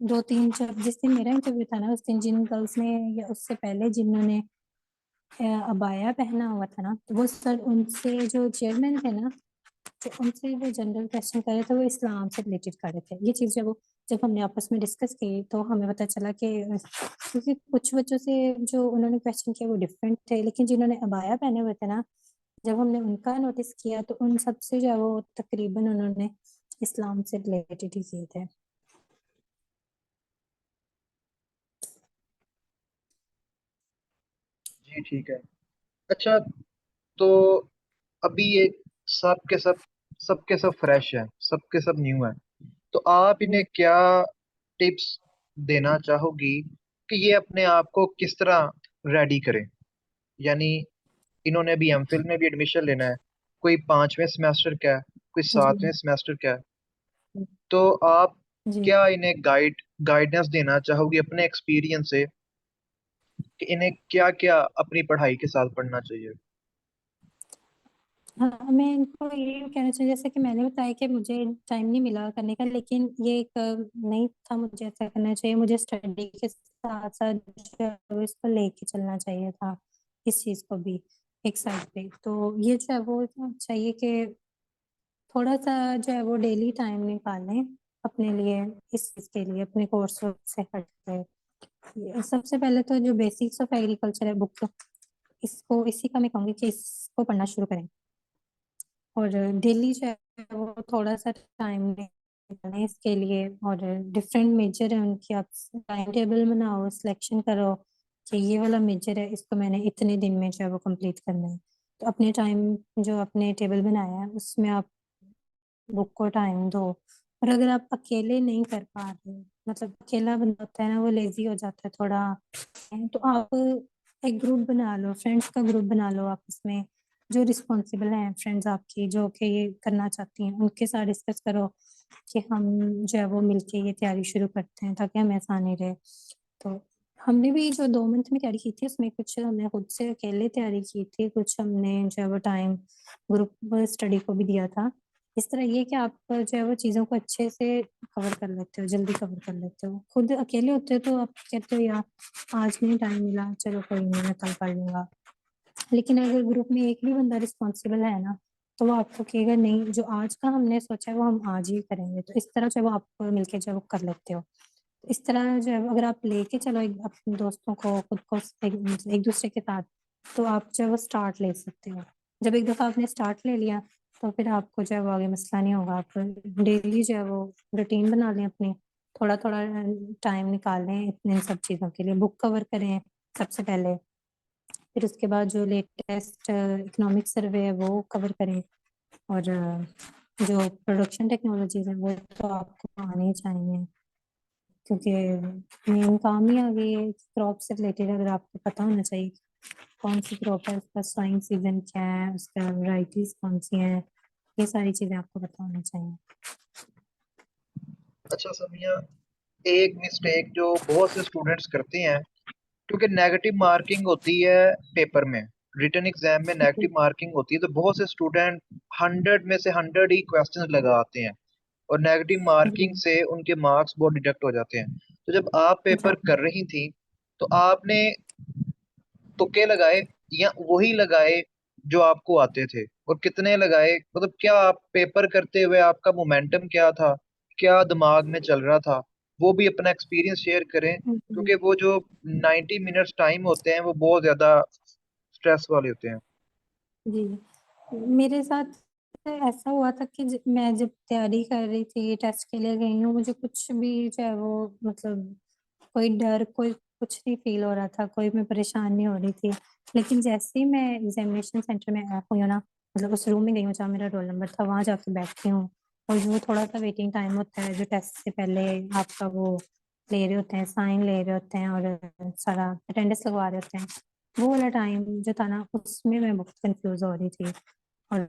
दो तीन, जब जिस दिन मेरा इंटरव्यू था ना, उस दिन जिन गर्ल्स ने या उससे पहले जिन्होंने अबाया पहना हुआ था ना, तो वो सर उनसे जो चेयरमैन थे ना, तो उनसे वो जनरल क्वेश्चन कर रहे थे, वो इस्लाम से रिलेटेड कर रहे थे। ये चीज़ जब हमने आपस में डिस्कस की तो हमें पता चला कि क्योंकि कुछ बच्चों से जो उन्होंने क्वेश्चन किया वो डिफरेंट थे, लेकिन जिन्होंने अबाया पहने हुए थे ना, जब हमने उनका नोटिस किया तो उन सबसे जो है वो तकरीबन उन्होंने इस्लाम से रिलेटेड ही किए थे। जी ठीक है। अच्छा, तो अभी ये सब के सब फ्रेश है, सब के सब न्यू है, तो आप इन्हें हम्म, क्या टिप्स देना चाहोगी कि ये अपने आप को किस तरह रेडी करें? यानी इन्होंने अभी एमफिल में भी एडमिशन लेना है, कोई 5वें सेमेस्टर का है, कोई जी 7वें सेमेस्टर का है, तो आप जी। क्या इन्हें गाइडेंस देना चाहोगी अपने एक्सपीरियंस से कि इन्हें क्या क्या अपनी पढ़ाई के साथ पढ़ना चाहिए? हाँ, मैं इनको ये कहना चाहिए जैसे कि मैंने बताया कि मुझे टाइम नहीं मिला करने का, लेकिन ये एक नहीं था मुझे ऐसा करना चाहिए, मुझे स्टडी के साथ साथ जो है वो इसको लेके चलना चाहिए था, इस चीज को भी एक साइड पे। तो ये जो है वो चाहिए कि थोड़ा सा जो है वो डेली टाइम निकालें अपने लिए, इस चीज के लिए, अपने कोर्स से हट के। सबसे पहले तो जो बेसिक्स ऑफ एग्रीकल्चर है बुक, इसको इसी का मैं कहूँगी कि इसको पढ़ना शुरू करें। और डेली जो है वो थोड़ा सा टाइम निकालें इसके लिए। और डिफरेंट मेजर है उनकी, आप टाइम टेबल बनाओ, सिलेक्शन करो कि ये वाला मेजर है, इसको मैंने इतने दिन में जो है वो कंप्लीट करना है। तो अपने टाइम जो आपने टेबल बनाया है उसमें आप बुक को टाइम दो। और अगर आप अकेले नहीं कर पा रहे, मतलब अकेला बंदा होता है ना, वो लेजी हो जाता है थोड़ा, तो आप एक ग्रुप बना लो, फ्रेंड्स का ग्रुप बना लो आपस में, जो रिस्पॉन्सिबल हैं फ्रेंड्स आपकी, जो कि ये करना चाहती हैं, उनके साथ डिस्कस करो कि हम जो है वो मिलके ये तैयारी शुरू करते हैं ताकि हमें आसानी रहे। तो हमने भी जो 2 मंथ में तैयारी की थी उसमें कुछ हमने खुद से अकेले तैयारी की थी, कुछ हमने जो है वो टाइम ग्रुप स्टडी को भी दिया था। इस तरह ये कि आप जो है वो चीज़ों को अच्छे से कवर कर लेते हो, जल्दी कवर कर लेते हो। खुद अकेले होते हो तो आप कहते हो यार आज नहीं टाइम मिला, चलो कोई नहीं मैं कल कर लूंगा। लेकिन अगर ग्रुप में एक भी बंदा रिस्पॉन्सिबल है ना, तो वो आपको कहेगा नहीं, जो आज का हमने सोचा है वो हम आज ही करेंगे। तो इस तरह जो है वो आप मिलके जो है वो कर लेते हो। तो इस तरह जो है अगर आप लेके चलो अपने दोस्तों को, खुद को एक दूसरे के साथ, तो आप जो है वो स्टार्ट ले सकते हो। जब एक दफा आपने स्टार्ट ले लिया तो फिर आपको जो है वो आगे मसला नहीं होगा। आप डेली जो है वो रूटीन बना लें अपनी, थोड़ा थोड़ा टाइम निकाल लें इन सब चीज़ों के लिए। बुक कवर करें सबसे पहले, फिर उसके बाद जो लेटेस्ट इकोनॉमिक सर्वे है वो कवर करें। और जो प्रोडक्शन टेक्नोलॉजीज है वो तो आपको आनी ही चाहिए, क्योंकि मेन काम ही आगे ये क्रॉप से रिलेटेड। अगर आपको पता होना चाहिए कौन सी क्रॉप है, उसका सॉइंग सीजन क्या है, उसका वैरायटीज कौन सी हैं, ये सारी चीजें आपको पता होना चाहिए। अच्छा समिया, एक मिस्टेक जो बहुत से स्टूडेंट्स करते हैं, क्योंकि नेगेटिव मार्किंग होती है पेपर में, रिटन एग्जाम में नेगेटिव मार्किंग होती है, तो बहुत से स्टूडेंट 100 में से 100 ही क्वेश्चन लगाते हैं, और नेगेटिव मार्किंग जी से उनके मार्क्स बहुत डिडक्ट हो जाते हैं। तो जब आप जी। पेपर कर रही थी, तो आपने तुक्के लगाए या वही लगाए जो आपको आते थे, और कितने लगाए? मतलब क्या आप पेपर करते हुए आपका मोमेंटम क्या था, क्या दिमाग में चल रहा था, वो भी अपना एक्सपीरियंस शेयर करें, क्योंकि वो जो 90 मिनट्स टाइम होते हैं वो बहुत ज्यादा स्ट्रेस वाले होते हैं। जी मेरे साथ ऐसा हुआ था कि मैं जब तैयारी कर रही थी, टेस्ट के लिए गई हूँ, मुझे कुछ भी जो है वो मतलब कोई डर, कोई कुछ नहीं फील हो रहा था, कोई मैं परेशान नहीं हो रही थी। लेकिन जैसे ही मैं एग्जामिनेशन सेंटर में हुई हूँ ना, मतलब उस रूम में गई हूँ जहाँ मेरा रोल नंबर था, वहां जाके बैठती हूँ, और जो थोड़ा सा वेटिंग टाइम होता है जो टेस्ट से पहले आपका वो ले रहे होते हैं, साइन ले रहे होते हैं और सारा अटेंडेंस लगवा रहे होते हैं, वो वाला टाइम जो था ना उसमें मैं बहुत कंफ्यूज हो रही थी। और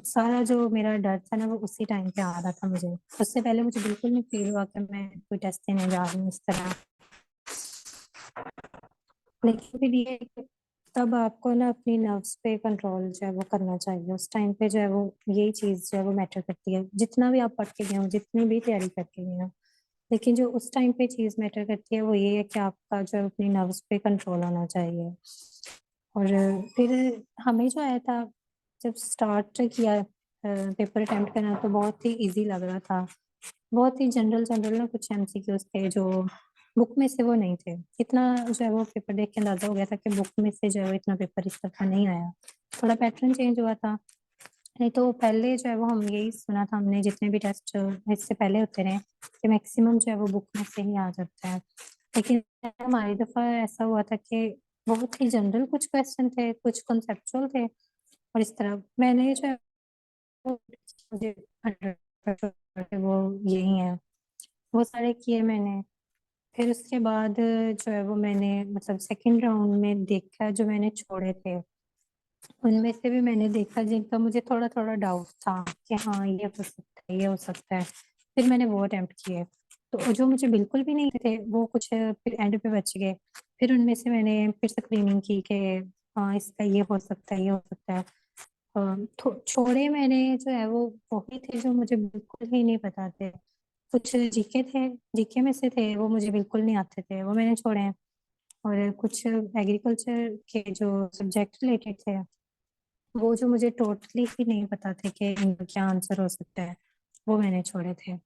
सारा जो मेरा डर था ना वो उसी टाइम पे आ रहा था मुझे। उससे पहले मुझे बिल्कुल नहीं फील हुआ कि मैं कोई टेस्ट देने जा रही हूँ इस तरह। लेकिन फिर ये है कि तब आपको ना अपनी नर्व्स पे कंट्रोल जो है वो करना चाहिए। उस टाइम पे जो है वो यही चीज जो है वो मैटर करती है, जितना भी आप पढ़ के गए हो, जितनी भी तैयारी करके गए हो। लेकिन जो उस टाइम पे चीज मैटर करती है वो ये है कि आपका जो है अपनी नर्व्स पे कंट्रोल होना चाहिए। और फिर हमें जो आया था, जब स्टार्ट किया पेपर अटेम्प्ट करना, तो बहुत ही इजी लग रहा था। बहुत ही जनरल जनरल ना कुछ एमसीक्यूज थे जो बुक में से वो नहीं थे। इतना जो है वो पेपर देख के अंदाजा हो गया था कि बुक में से जो है वो इतना पेपर इस दफा नहीं आया, थोड़ा पैटर्न चेंज हुआ था। नहीं तो पहले जो है वो हम यही सुना था हमने, जितने भी टेस्ट इससे पहले होते रहे, कि मैक्सिमम जो है वो बुक में से ही आ जाता है। लेकिन हमारी दफा ऐसा हुआ था कि बहुत ही जनरल कुछ क्वेश्चन थे, कुछ कॉन्सेप्चुअल थे, और इस तरह मैंने जो है मुझे 100% वो यही है, वो सारे किए मैंने। फिर उसके बाद जो है वो मैंने मतलब सेकंड राउंड में देखा, जो मैंने छोड़े थे उनमें से भी मैंने देखा जिनका मुझे थोड़ा थोड़ा डाउट था कि हाँ ये हो सकता है, ये हो सकता है, फिर मैंने वो अटेम्प्ट किए। तो जो मुझे बिल्कुल भी नहीं थे वो कुछ फिर एंड पे बच गए। फिर उनमें से मैंने फिर स्क्रीनिंग की कि हाँ इसका ये हो सकता है, ये हो सकता है। छोड़े मैंने जो है वो ही थे जो मुझे बिल्कुल ही नहीं पता थे। कुछ जीके थे, जीके में से थे वो मुझे बिल्कुल नहीं आते थे, वो मैंने छोड़े हैं। और कुछ एग्रीकल्चर के जो सब्जेक्ट रिलेटेड थे, वो जो मुझे टोटली ही नहीं पता थे कि इनका क्या आंसर हो सकता है, वो मैंने छोड़े थे।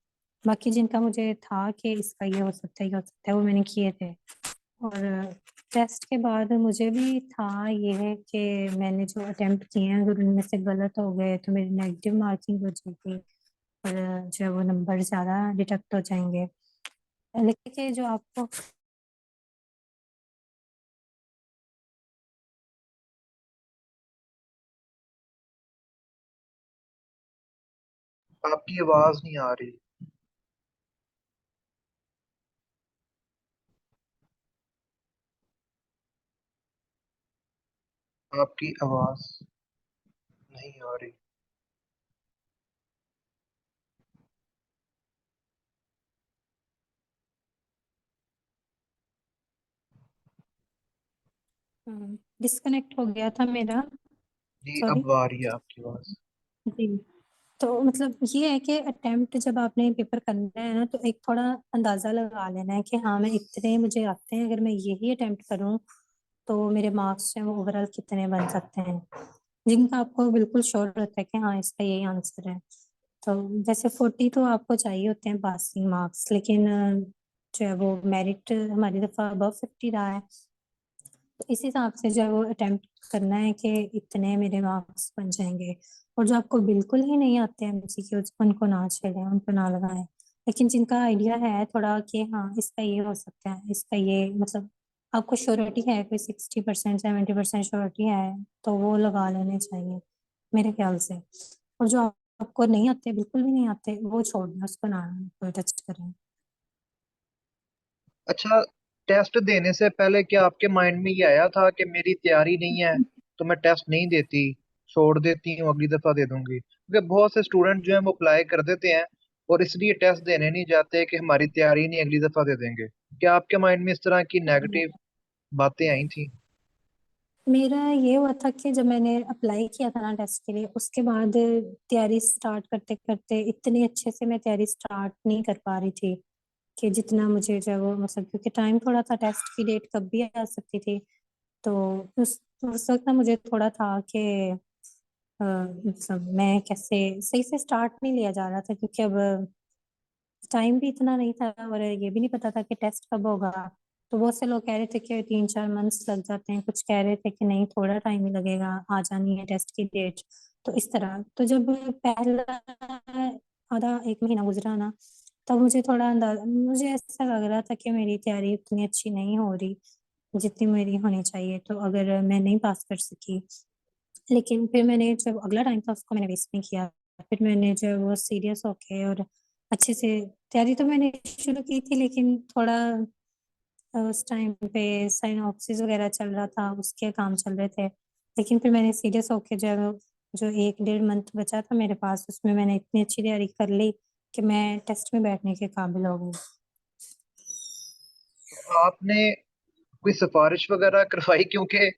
बाकी जिनका मुझे था कि इसका ये हो सकता है, ये हो सकता है, वो मैंने किए थे। और टेस्ट के बाद मुझे भी था ये है कि मैंने जो अटेम्प्ट किए हैं अगर उनमें से गलत हो गए तो मेरी नेगेटिव मार्किंग हो जाएगी और जो है वो नंबर ज़्यादा डिडक्ट हो जाएंगे। लेकिन जो आपको आपकी आवाज नहीं आ रही। आपकी आवाज नहीं आ रही। डिस्कनेक्ट हो गया था मेरा। जी, सॉरी। अब आ रही है आपकी आवाज। जी। तो मतलब ये है कि अटेम्प्ट जब आपने पेपर करना है ना तो एक थोड़ा अंदाजा लगा लेना है कि हाँ मैं इतने मुझे आते हैं, अगर मैं यही अटेम्प्ट करूँ तो मेरे मार्क्स जो है वो ओवरऑल कितने बन सकते हैं, जिनका आपको बिल्कुल श्योर रहता है कि हाँ इसका यही आंसर है। तो जैसे 40 तो आपको चाहिए होते हैं पासिंग मार्क्स, लेकिन जो है वो मेरिट हमारी दफा अबव 50 रहा है। तो इस हिसाब से जो है वो अटेम्प्ट करना है कि इतने मेरे मार्क्स बन जाएंगे। और जो आपको बिल्कुल ही नहीं आते हैं एमसीक्यूज उनको ना छेड़ें, उनको ना लगाएं। लेकिन जिनका आइडिया है थोड़ा कि हाँ इसका ये हो सकता है, इसका ये मतलब आपको श्योरिटी है, कोई 60% 70% श्योरिटी है, तो वो लगा लेने चाहिए मेरे ख्याल से। और जो आपको नहीं आते, बिल्कुल भी नहीं आते, वो छोड़ दें, उसको ना कोई टच करें। अच्छा, टेस्ट देने से पहले क्या आपके माइंड में ये आया था कि मेरी तैयारी नहीं है तो मैं टेस्ट नहीं देती, छोड़ देती हूँ, अगली दफा दे दूंगी? क्योंकि बहुत से स्टूडेंट जो है वो अप्लाई कर देते हैं और इसलिए टेस्ट देने नहीं जाते कि हमारी तैयारी नहीं, अगली दफा दे देंगे। क्या आपके माइंड में इस तरह की नेगेटिव बातें आई थी? मेरा ये हुआ था कि जब मैंने अप्लाई किया था ना टेस्ट के लिए, उसके बाद तैयारी स्टार्ट करते करते इतनी अच्छे से मैं तैयारी स्टार्ट नहीं कर पा रही थी कि जितना मुझे जो है वो मतलब, क्योंकि टाइम थोड़ा था, टेस्ट की डेट कब भी आ सकती थी। तो उस वक्त ना मुझे थोड़ा था कि मतलब मैं कैसे सही से स्टार्ट नहीं लिया जा रहा था, क्योंकि अब टाइम भी इतना नहीं था और ये भी नहीं पता था कि टेस्ट कब होगा। तो बहुत से लोग कह रहे थे कि 3-4 मंथ्स लग जाते हैं, कुछ कह रहे थे कि नहीं थोड़ा टाइम ही लगेगा, आ जानी है टेस्ट की डेट। तो इस तरह तो जब पहला आधा एक महीना गुजरा ना, तब मुझे थोड़ा अंदाजा, मुझे ऐसा लग रहा था कि मेरी तैयारी उतनी अच्छी नहीं हो रही जितनी मेरी होनी चाहिए, तो अगर मैं नहीं पास कर सकी। लेकिन फिर मैंने जब अगला टाइम था उसको मैंने वेस्ट नहीं किया। फिर मैंने जो है वो सीरियस होके और अच्छे से तैयारी तो मैंने शुरू की थी, लेकिन थोड़ा उस टाइम पे साइनॉप्सिस वगैरह चल रहा था, उसके काम चल रहे थे। लेकिन फिर मैंने सीरियस होके जो है जो 1-1.5 मंथ बचा था मेरे पास, उसमें मैंने इतनी अच्छी तैयारी कर ली कि मैं टेस्ट में बैठने के काबिल हो गई। तो आपने कोई सिफारिश वगैरह करवाई? क्योंकि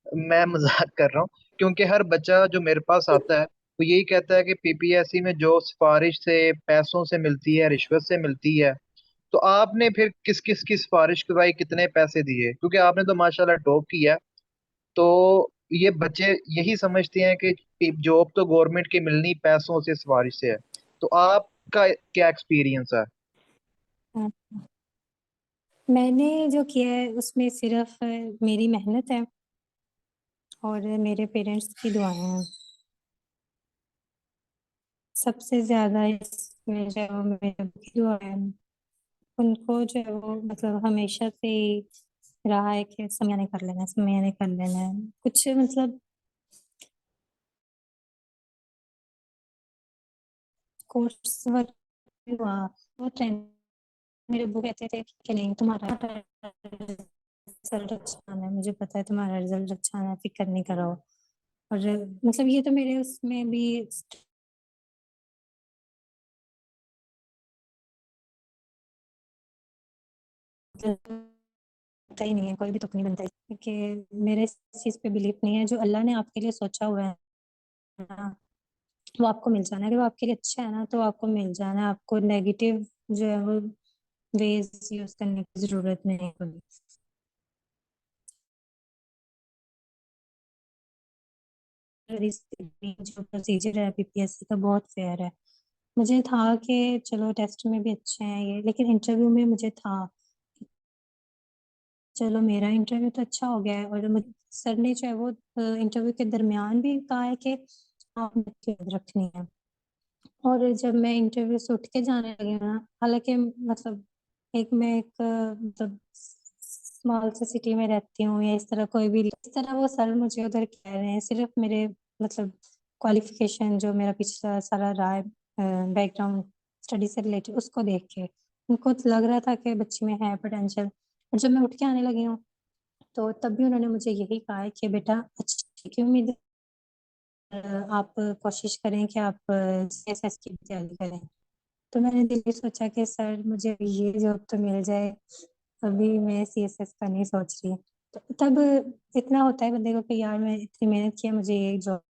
मैं मजाक कर रहा हूँ, क्योंकि हर बच्चा जो मेरे पास आता है वो यही कहता है कि पीपीएससी में जो सिफारिश से पैसों से मिलती है, रिश्वत से मिलती है। तो आपने फिर किस किस की सिफारिश करवाई, कितने पैसे दिए? क्योंकि आपने तो माशाल्लाह टॉप किया। तो ये बच्चे यही समझते हैं कि जॉब तो गवर्नमेंट की मिलनी पैसों से, सिफारिश से है। तो आपका क्या एक्सपीरियंस है? हाँ, मैंने जो किया है उसमें सिर्फ मेरी मेहनत है और मेरे पेरेंट्स की दुआएं हैं। सबसे ज्यादा इसमें जो है वो मेरे अब्बू की दुआ है। उनको जो है वो मतलब हमेशा से ही रहा है कि समय ने कर लेना है, समय ने कर लेना है कुछ मतलब। कोर्स वर्क हुआ वो टाइम मेरे अब्बू कहते थे कि नहीं तुम्हारा रिजल्ट अच्छा आना है, मुझे पता है तुम्हारा रिजल्ट अच्छा आना है, फिक्र नहीं करो। और मतलब ये तो मेरे उसमें भी बनता ही नहीं है, कोई भी तुक नहीं बनता है, क्योंकि मेरे इस चीज पे बिलीव नहीं है, जो अल्लाह ने आपके लिए सोचा हुआ है ना, वो आपको मिल जाना है। अगर वो आपके लिए अच्छा है ना तो आपको मिल जाना है, आपको नेगेटिव जो है वो वेज यूज करने की जरूरत नहीं होगी। जो प्रोसीजर है बीपीएससी का बहुत फेयर है। मुझे था कि चलो टेस्ट में भी अच्छे हैं ये, लेकिन इंटरव्यू में मुझे था चलो मेरा इंटरव्यू तो अच्छा हो गया है, और मुझे सर ने जो है वो इंटरव्यू के दरमियान भी कहा है कि आपने याद रखनी है। और जब मैं इंटरव्यू से उठ के जाने लगी हूँ ना, हालांकि मतलब मैं एक मतलब स्मॉल से सिटी में रहती हूँ या इस तरह कोई भी इस तरह वो सर मुझे उधर कह रहे हैं सिर्फ मेरे मतलब क्वालिफिकेशन जो मेरा पिछला सारा रहा है बैकग्राउंड स्टडी से रिलेटेड उसको देख के उनको तो लग रहा था कि बच्ची में है पोटेंशियल। और जब मैं उठ के आने लगी हूँ तो तब भी उन्होंने मुझे यही कहा है कि बेटा अच्छी की उम्मीद है, आप कोशिश करें कि आप सीएसएस की तैयारी करें। तो मैंने दिल में सोचा कि सर मुझे ये जॉब तो मिल जाए, अभी मैं सीएसएस का नहीं सोच रही। तो तब इतना होता है बंदे को कि यार मैं इतनी मेहनत किया, मुझे ये जॉब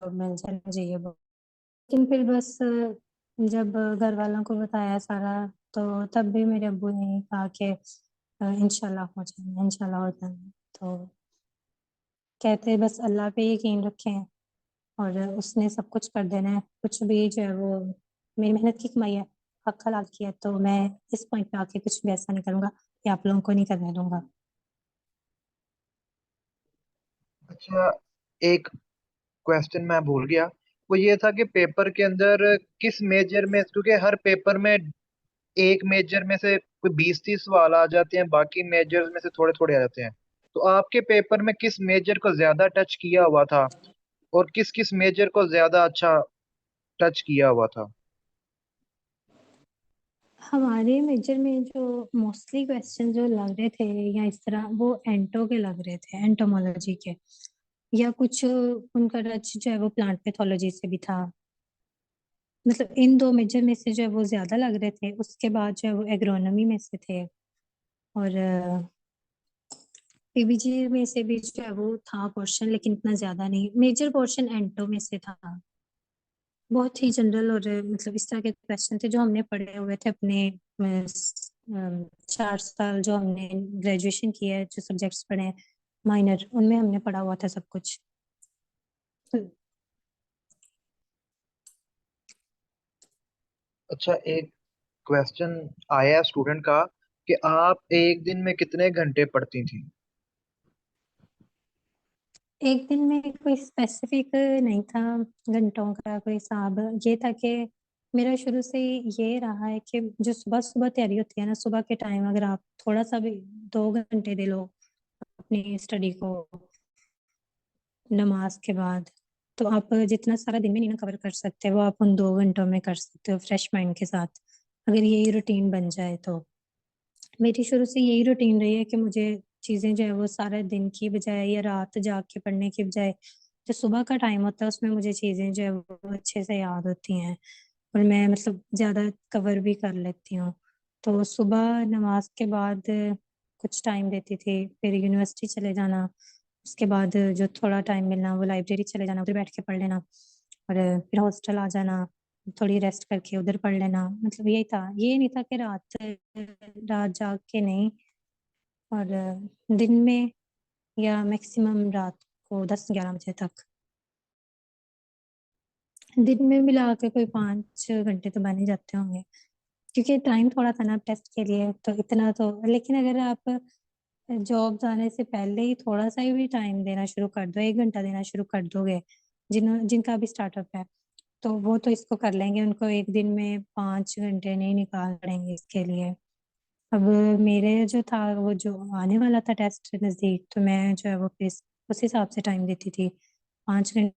मिल जाए, मुझे ये लेकिन फिर बस जब घर वालों को बताया सारा तो तब भी मेरे अब्बू ने कहा कि इंशाल्लाह हो जाएगा, इंशाल्लाह हो जाएगा। तो कहते बस अल्लाह पे यकीन रखें और उसने सब कुछ कर देना है, कुछ भी जो है वो मेरी मेहनत की कमाई है, हक हलाल की है, तो मैं इस पॉइंट पे आके कुछ भी ऐसा नहीं करूंगा कि आप लोगों को नहीं करने दूंगा। अच्छा, एक क्वेश्चन मैं भूल गया। वो ये था कि पेपर के अंदर किस मेजर में, क्योंकि हर पेपर में एक मेजर में से कोई 20-30 सवाल आ जाते हैं, बाकी मेजर्स में से थोड़े थोड़े आ जाते हैं। तो आपके पेपर में किस मेजर को ज्यादा टच किया हुआ था और किस किस मेजर को ज्यादा अच्छा टच किया हुआ था? हमारे मेजर में जो मोस्टली क्वेश्चन जो लग रहे थे या इस तरह वो एंटो के लग रहे थे, एंटोमोलॉजी के, या कुछ उनका टच जो है वो प्लांट पैथोलॉजी से भी था। मतलब इन दो मेजर में से जो है वो ज्यादा लग रहे थे, उसके बाद जो है वो एग्रोनॉमी में से थे, और पीबीजी में से भी जो है वो था पोर्शन, लेकिन इतना ज्यादा नहीं। मेजर पोर्शन एंटो में से था। बहुत ही जनरल और मतलब इस तरह के क्वेश्चन थे जो हमने पढ़े हुए थे अपने 4 साल जो हमने ग्रेजुएशन किया है, जो सब्जेक्ट्स पढ़े हैं माइनर, उनमें हमने पढ़ा हुआ था सब कुछ। अच्छा, एक क्वेश्चन आया स्टूडेंट का कि आप एक दिन में कितने घंटे पढ़ती थी? एक दिन में कोई स्पेसिफिक नहीं था घंटों का कोई हिसाब। ये था कि मेरा शुरू से ही ये रहा है कि जो सुबह सुबह तैयारी होती है ना, सुबह के टाइम अगर आप थोड़ा सा भी 2 घंटे दे लो अपनी स्टडी को नमाज के बाद, तो आप जितना सारा दिन में नहीं ना कवर कर सकते वो आप उन 2 घंटों में कर सकते हो फ्रेश माइंड के साथ, अगर यही रूटीन बन जाए तो। मेरी शुरू से यही रूटीन रही है कि मुझे चीजें जो है वो सारे दिन की बजाय या रात जाग के पढ़ने की बजाय जो सुबह का टाइम होता है उसमें मुझे चीजें जो है वो अच्छे से याद होती हैं, और मैं मतलब ज्यादा कवर भी कर लेती हूँ। तो सुबह नमाज के बाद कुछ टाइम देती थी, फिर यूनिवर्सिटी चले जाना, उसके बाद जो थोड़ा टाइम मिलना वो लाइब्रेरी चले जाना, उधर बैठ के पढ़ लेना, और फिर हॉस्टल आ जाना, थोड़ी रेस्ट करके उधर पढ़ लेना। मतलब यही था, ये नहीं था कि रात रात जाग के नहीं, और दिन में या मैक्सिमम रात को 10-11 बजे तक। दिन में मिला के कोई 5 घंटे तो बन ही जाते होंगे, क्योंकि टाइम थोड़ा था ना टेस्ट के लिए, तो इतना तो। लेकिन अगर आप जॉब जाने से पहले ही थोड़ा सा भी टाइम देना शुरू कर दो, 1 घंटा देना शुरू कर दोगे, जिनका भी स्टार्टअप है, तो वो तो इसको कर लेंगे, उनको एक दिन में 5 घंटे नहीं निकाल पड़ेंगे इसके लिए। अब मेरे जो था वो जो आने वाला था टेस्ट नजदीक, तो मैं जो है वो फिर उस हिसाब से टाइम देती थी, 5 घंटे।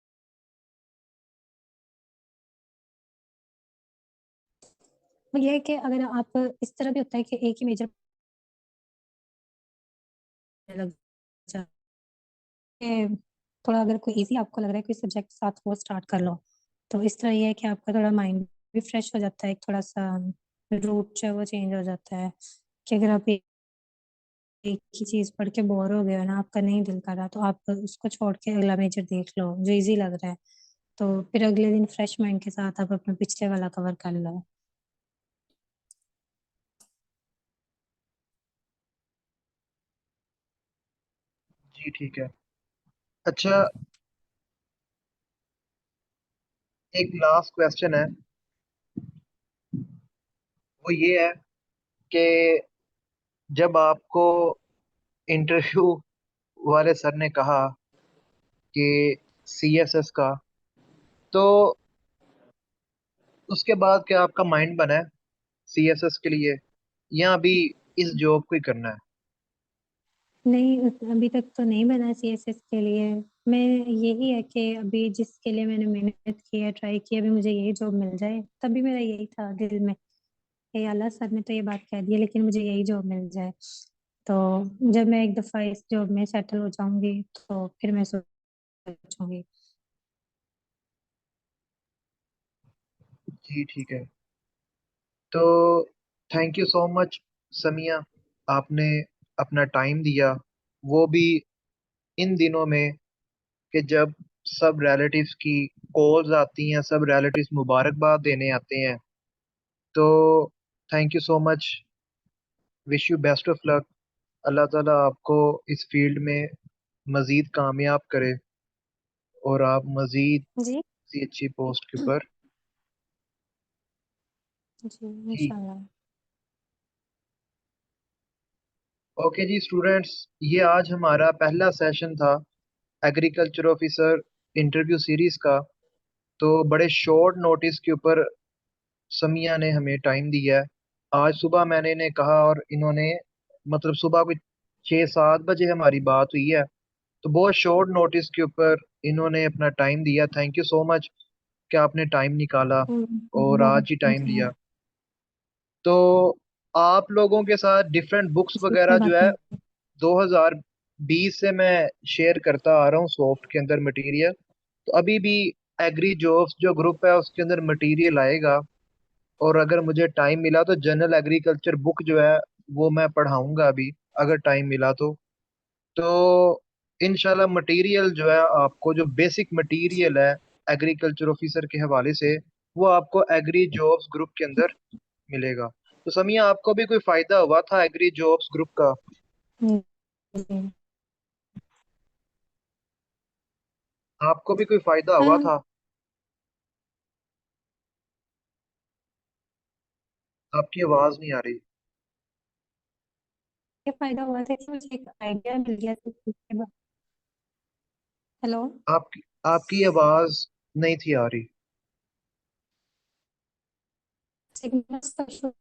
वो ये है कि अगर आप इस तरह भी होता है कि एक ही मेजर लग जाए, थोड़ा अगर कोई इजी आपको लग रहा है कोई सब्जेक्ट साथ वो स्टार्ट कर लो, तो इस तरह ये है कि आपका थोड़ा माइंड भी फ्रेश हो जाता है, एक थोड़ा सा रूट जो है वो चेंज हो जाता है, कि अगर आप एक ही चीज पढ़ के बोर हो गए हो ना, आपका नहीं दिल कर रहा, तो आप उसको छोड़ के अगला मेजर देख लो जो इजी लग रहा है। तो फिर अगले दिन फ्रेश माइंड के साथ आप अपना पिछले वाला कवर कर लो। जी ठीक है। अच्छा, एक लास्ट क्वेश्चन है। वो ये है कि जब आपको इंटरव्यू वाले सर ने कहा कि सीएसएस का, तो उसके बाद क्या आपका माइंड बना है सीएसएस के लिए, या अभी इस जॉब को ही करना है? नहीं, अभी तक तो नहीं बना सीएसएस के लिए। मैं यही है कि अभी जिसके लिए मैंने मेहनत की है, ट्राई किया, अभी मुझे यही जॉब मिल जाए, तभी मेरा यही था दिल में कि अल्लाह, सर ने तो ये बात कह दी है लेकिन मुझे यही जॉब मिल जाए। तो जब मैं एक दफा इस जॉब में सेटल हो जाऊंगी तो फिर मैं सोचूंगी। जी ठीक है। तो thank you so much Samiya, आपने अपना टाइम दिया, वो भी इन दिनों में कि जब सब रिलेटिव्स की कॉल्स आती हैं, सब रिलेटिव्स मुबारकबाद देने आते हैं। तो thank you so much, wish you best of luck. अल्लाह ताला आपको इस फील्ड में मज़ीद कामयाब करे और आप मज़ीद जी। किसी अच्छी पोस्ट के ऊपर। जी, जी। इंशाल्लाह। ओके जी स्टूडेंट्स, ये आज हमारा पहला सेशन था एग्रीकल्चर ऑफिसर इंटरव्यू सीरीज का। तो बड़े शॉर्ट नोटिस के ऊपर समिया ने हमें टाइम दिया है। आज सुबह मैंने इन्हें कहा और इन्होंने, मतलब सुबह कोई 6-7 बजे हमारी बात हुई है, तो बहुत शॉर्ट नोटिस के ऊपर इन्होंने अपना टाइम दिया। थैंक यू सो मच कि आपने टाइम निकाला और बहुत आज ही टाइम है। दिया। तो आप लोगों के साथ डिफरेंट बुक्स जी, वगैरह कोई जो बात है नहीं। 2020 से मैं शेयर करता आ रहा हूँ सॉफ्ट के अंदर मटेरियल। तो अभी भी एग्री जॉब्स जो ग्रुप है उसके अंदर मटेरियल आएगा। और अगर मुझे टाइम मिला तो जनरल एग्रीकल्चर बुक जो है वो मैं पढ़ाऊंगा अभी, अगर टाइम मिला तो इनशाला मटेरियल जो है आपको, जो बेसिक मटेरियल है एग्रीकल्चर ऑफिसर के हवाले से, वो आपको एग्री जॉब्स ग्रुप के अंदर मिलेगा। तो समिया, आपको भी कोई फायदा हुआ था एग्री जॉब्स ग्रुप का? जी। आपको भी कोई फायदा हुआ हाँ, था? आपकी आवाज नहीं आ रही। ये फायदा हुआ था कि मुझे एक आइडिया मिल गया था उसके बाद। हेलो। आपकी आपकी आवाज नहीं थी आ रही। सिग्नल का इशू।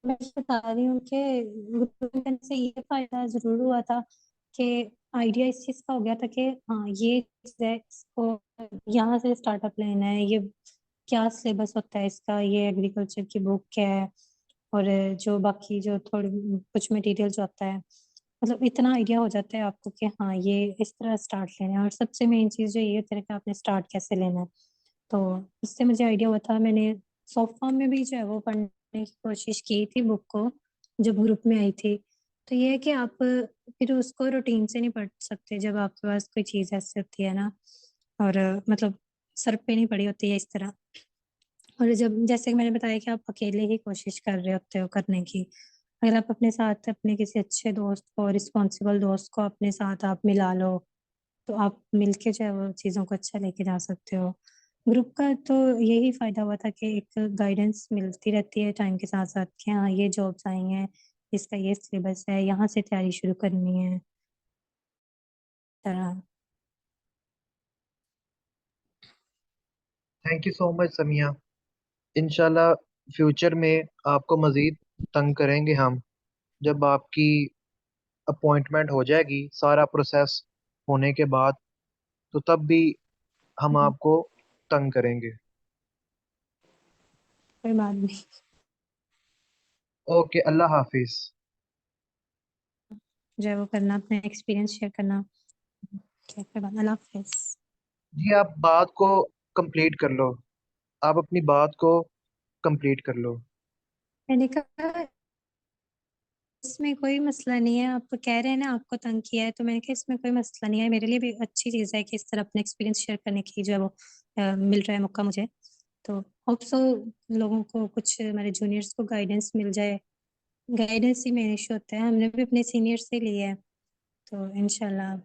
मैं बता रही हूँ कि ग्रुप में से ये फायदा जरूर हुआ था कि आइडिया इस चीज का हो गया था कि हाँ, ये चीज़ है, इसको यहाँ से स्टार्टअप लेना है, ये क्या सिलेबस होता है इसका, ये एग्रीकल्चर की बुक क्या है, और जो बाकी जो थोड़ी कुछ मटेरियल जो आता है, मतलब इतना आइडिया हो जाता है आपको कि हाँ, ये इस तरह स्टार्ट लेना है। और सबसे मेन चीज़ जो ये होती है कि आपने स्टार्ट कैसे लेना है। तो इससे मुझे आइडिया हुआ था। मैंने सॉफ्ट फॉर्म में भी जो है वो पढ़ने की कोशिश की थी बुक को, जब ग्रुप में आई थी। तो ये है कि आप फिर उसको रूटीन से नहीं पढ़ सकते जब आपके पास कोई चीज़ ऐसी होती है ना, और मतलब सर पे नहीं पड़ी होती है इस तरह। और जब जैसे कि मैंने बताया कि आप अकेले ही कोशिश कर रहे होते हो करने की, अगर आप अपने साथ अपने किसी अच्छे दोस्त को, रिस्पॉन्सिबल दोस्त को अपने साथ आप मिला लो, तो आप मिलके जो है वो चीज़ों को अच्छा लेके जा सकते हो। ग्रुप का तो यही फायदा हुआ था कि एक गाइडेंस मिलती रहती है टाइम के साथ साथ कि हाँ, ये जॉब्स आई हैं, इसका ये सिलेबस है, यहाँ से तैयारी शुरू करनी है, तरह। Thank you so much Samiya. इंशाल्लाह फ्यूचर में आपको मज़ीद तंग करेंगे हम, जब आपकी अपॉइंटमेंट हो जाएगी सारा प्रोसेस होने के बाद, तो तब भी हम आपको तंग करेंगे। कोई बात नहीं। ओके, अल्लाह हाफिज। जो है वो करना, अपना एक्सपीरियंस शेयर करना। ठीक है, कोई बात, अल्लाह हाफिज। जी, आप बात को कंप्लीट कर लो, आप अपनी बात को कंप्लीट कर लो। मैंने कहा इसमें कोई मसला नहीं है। आप कह रहे हैं ना आपको तंग किया है, तो मैंने कहा इसमें कोई मसला नहीं है। मेरे लिए भी अच्छी चीज़ है कि इस तरह अपना एक्सपीरियंस शेयर करने की जो है वो मिल रहा है मौका मुझे। तो होप सो लोगों को, कुछ हमारे जूनियर्स को गाइडेंस मिल जाए। गाइडेंस ही मेन इशू होता है, हमने भी अपने सीनियर से लिया है। तो इंशाल्लाह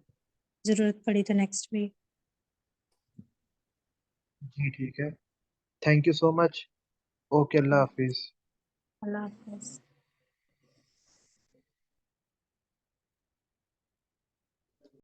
जरूरत पड़ी तो नेक्स्ट भी। जी ठीक है। Thank you so much. Okay, Allah Hafiz. Allah Hafiz.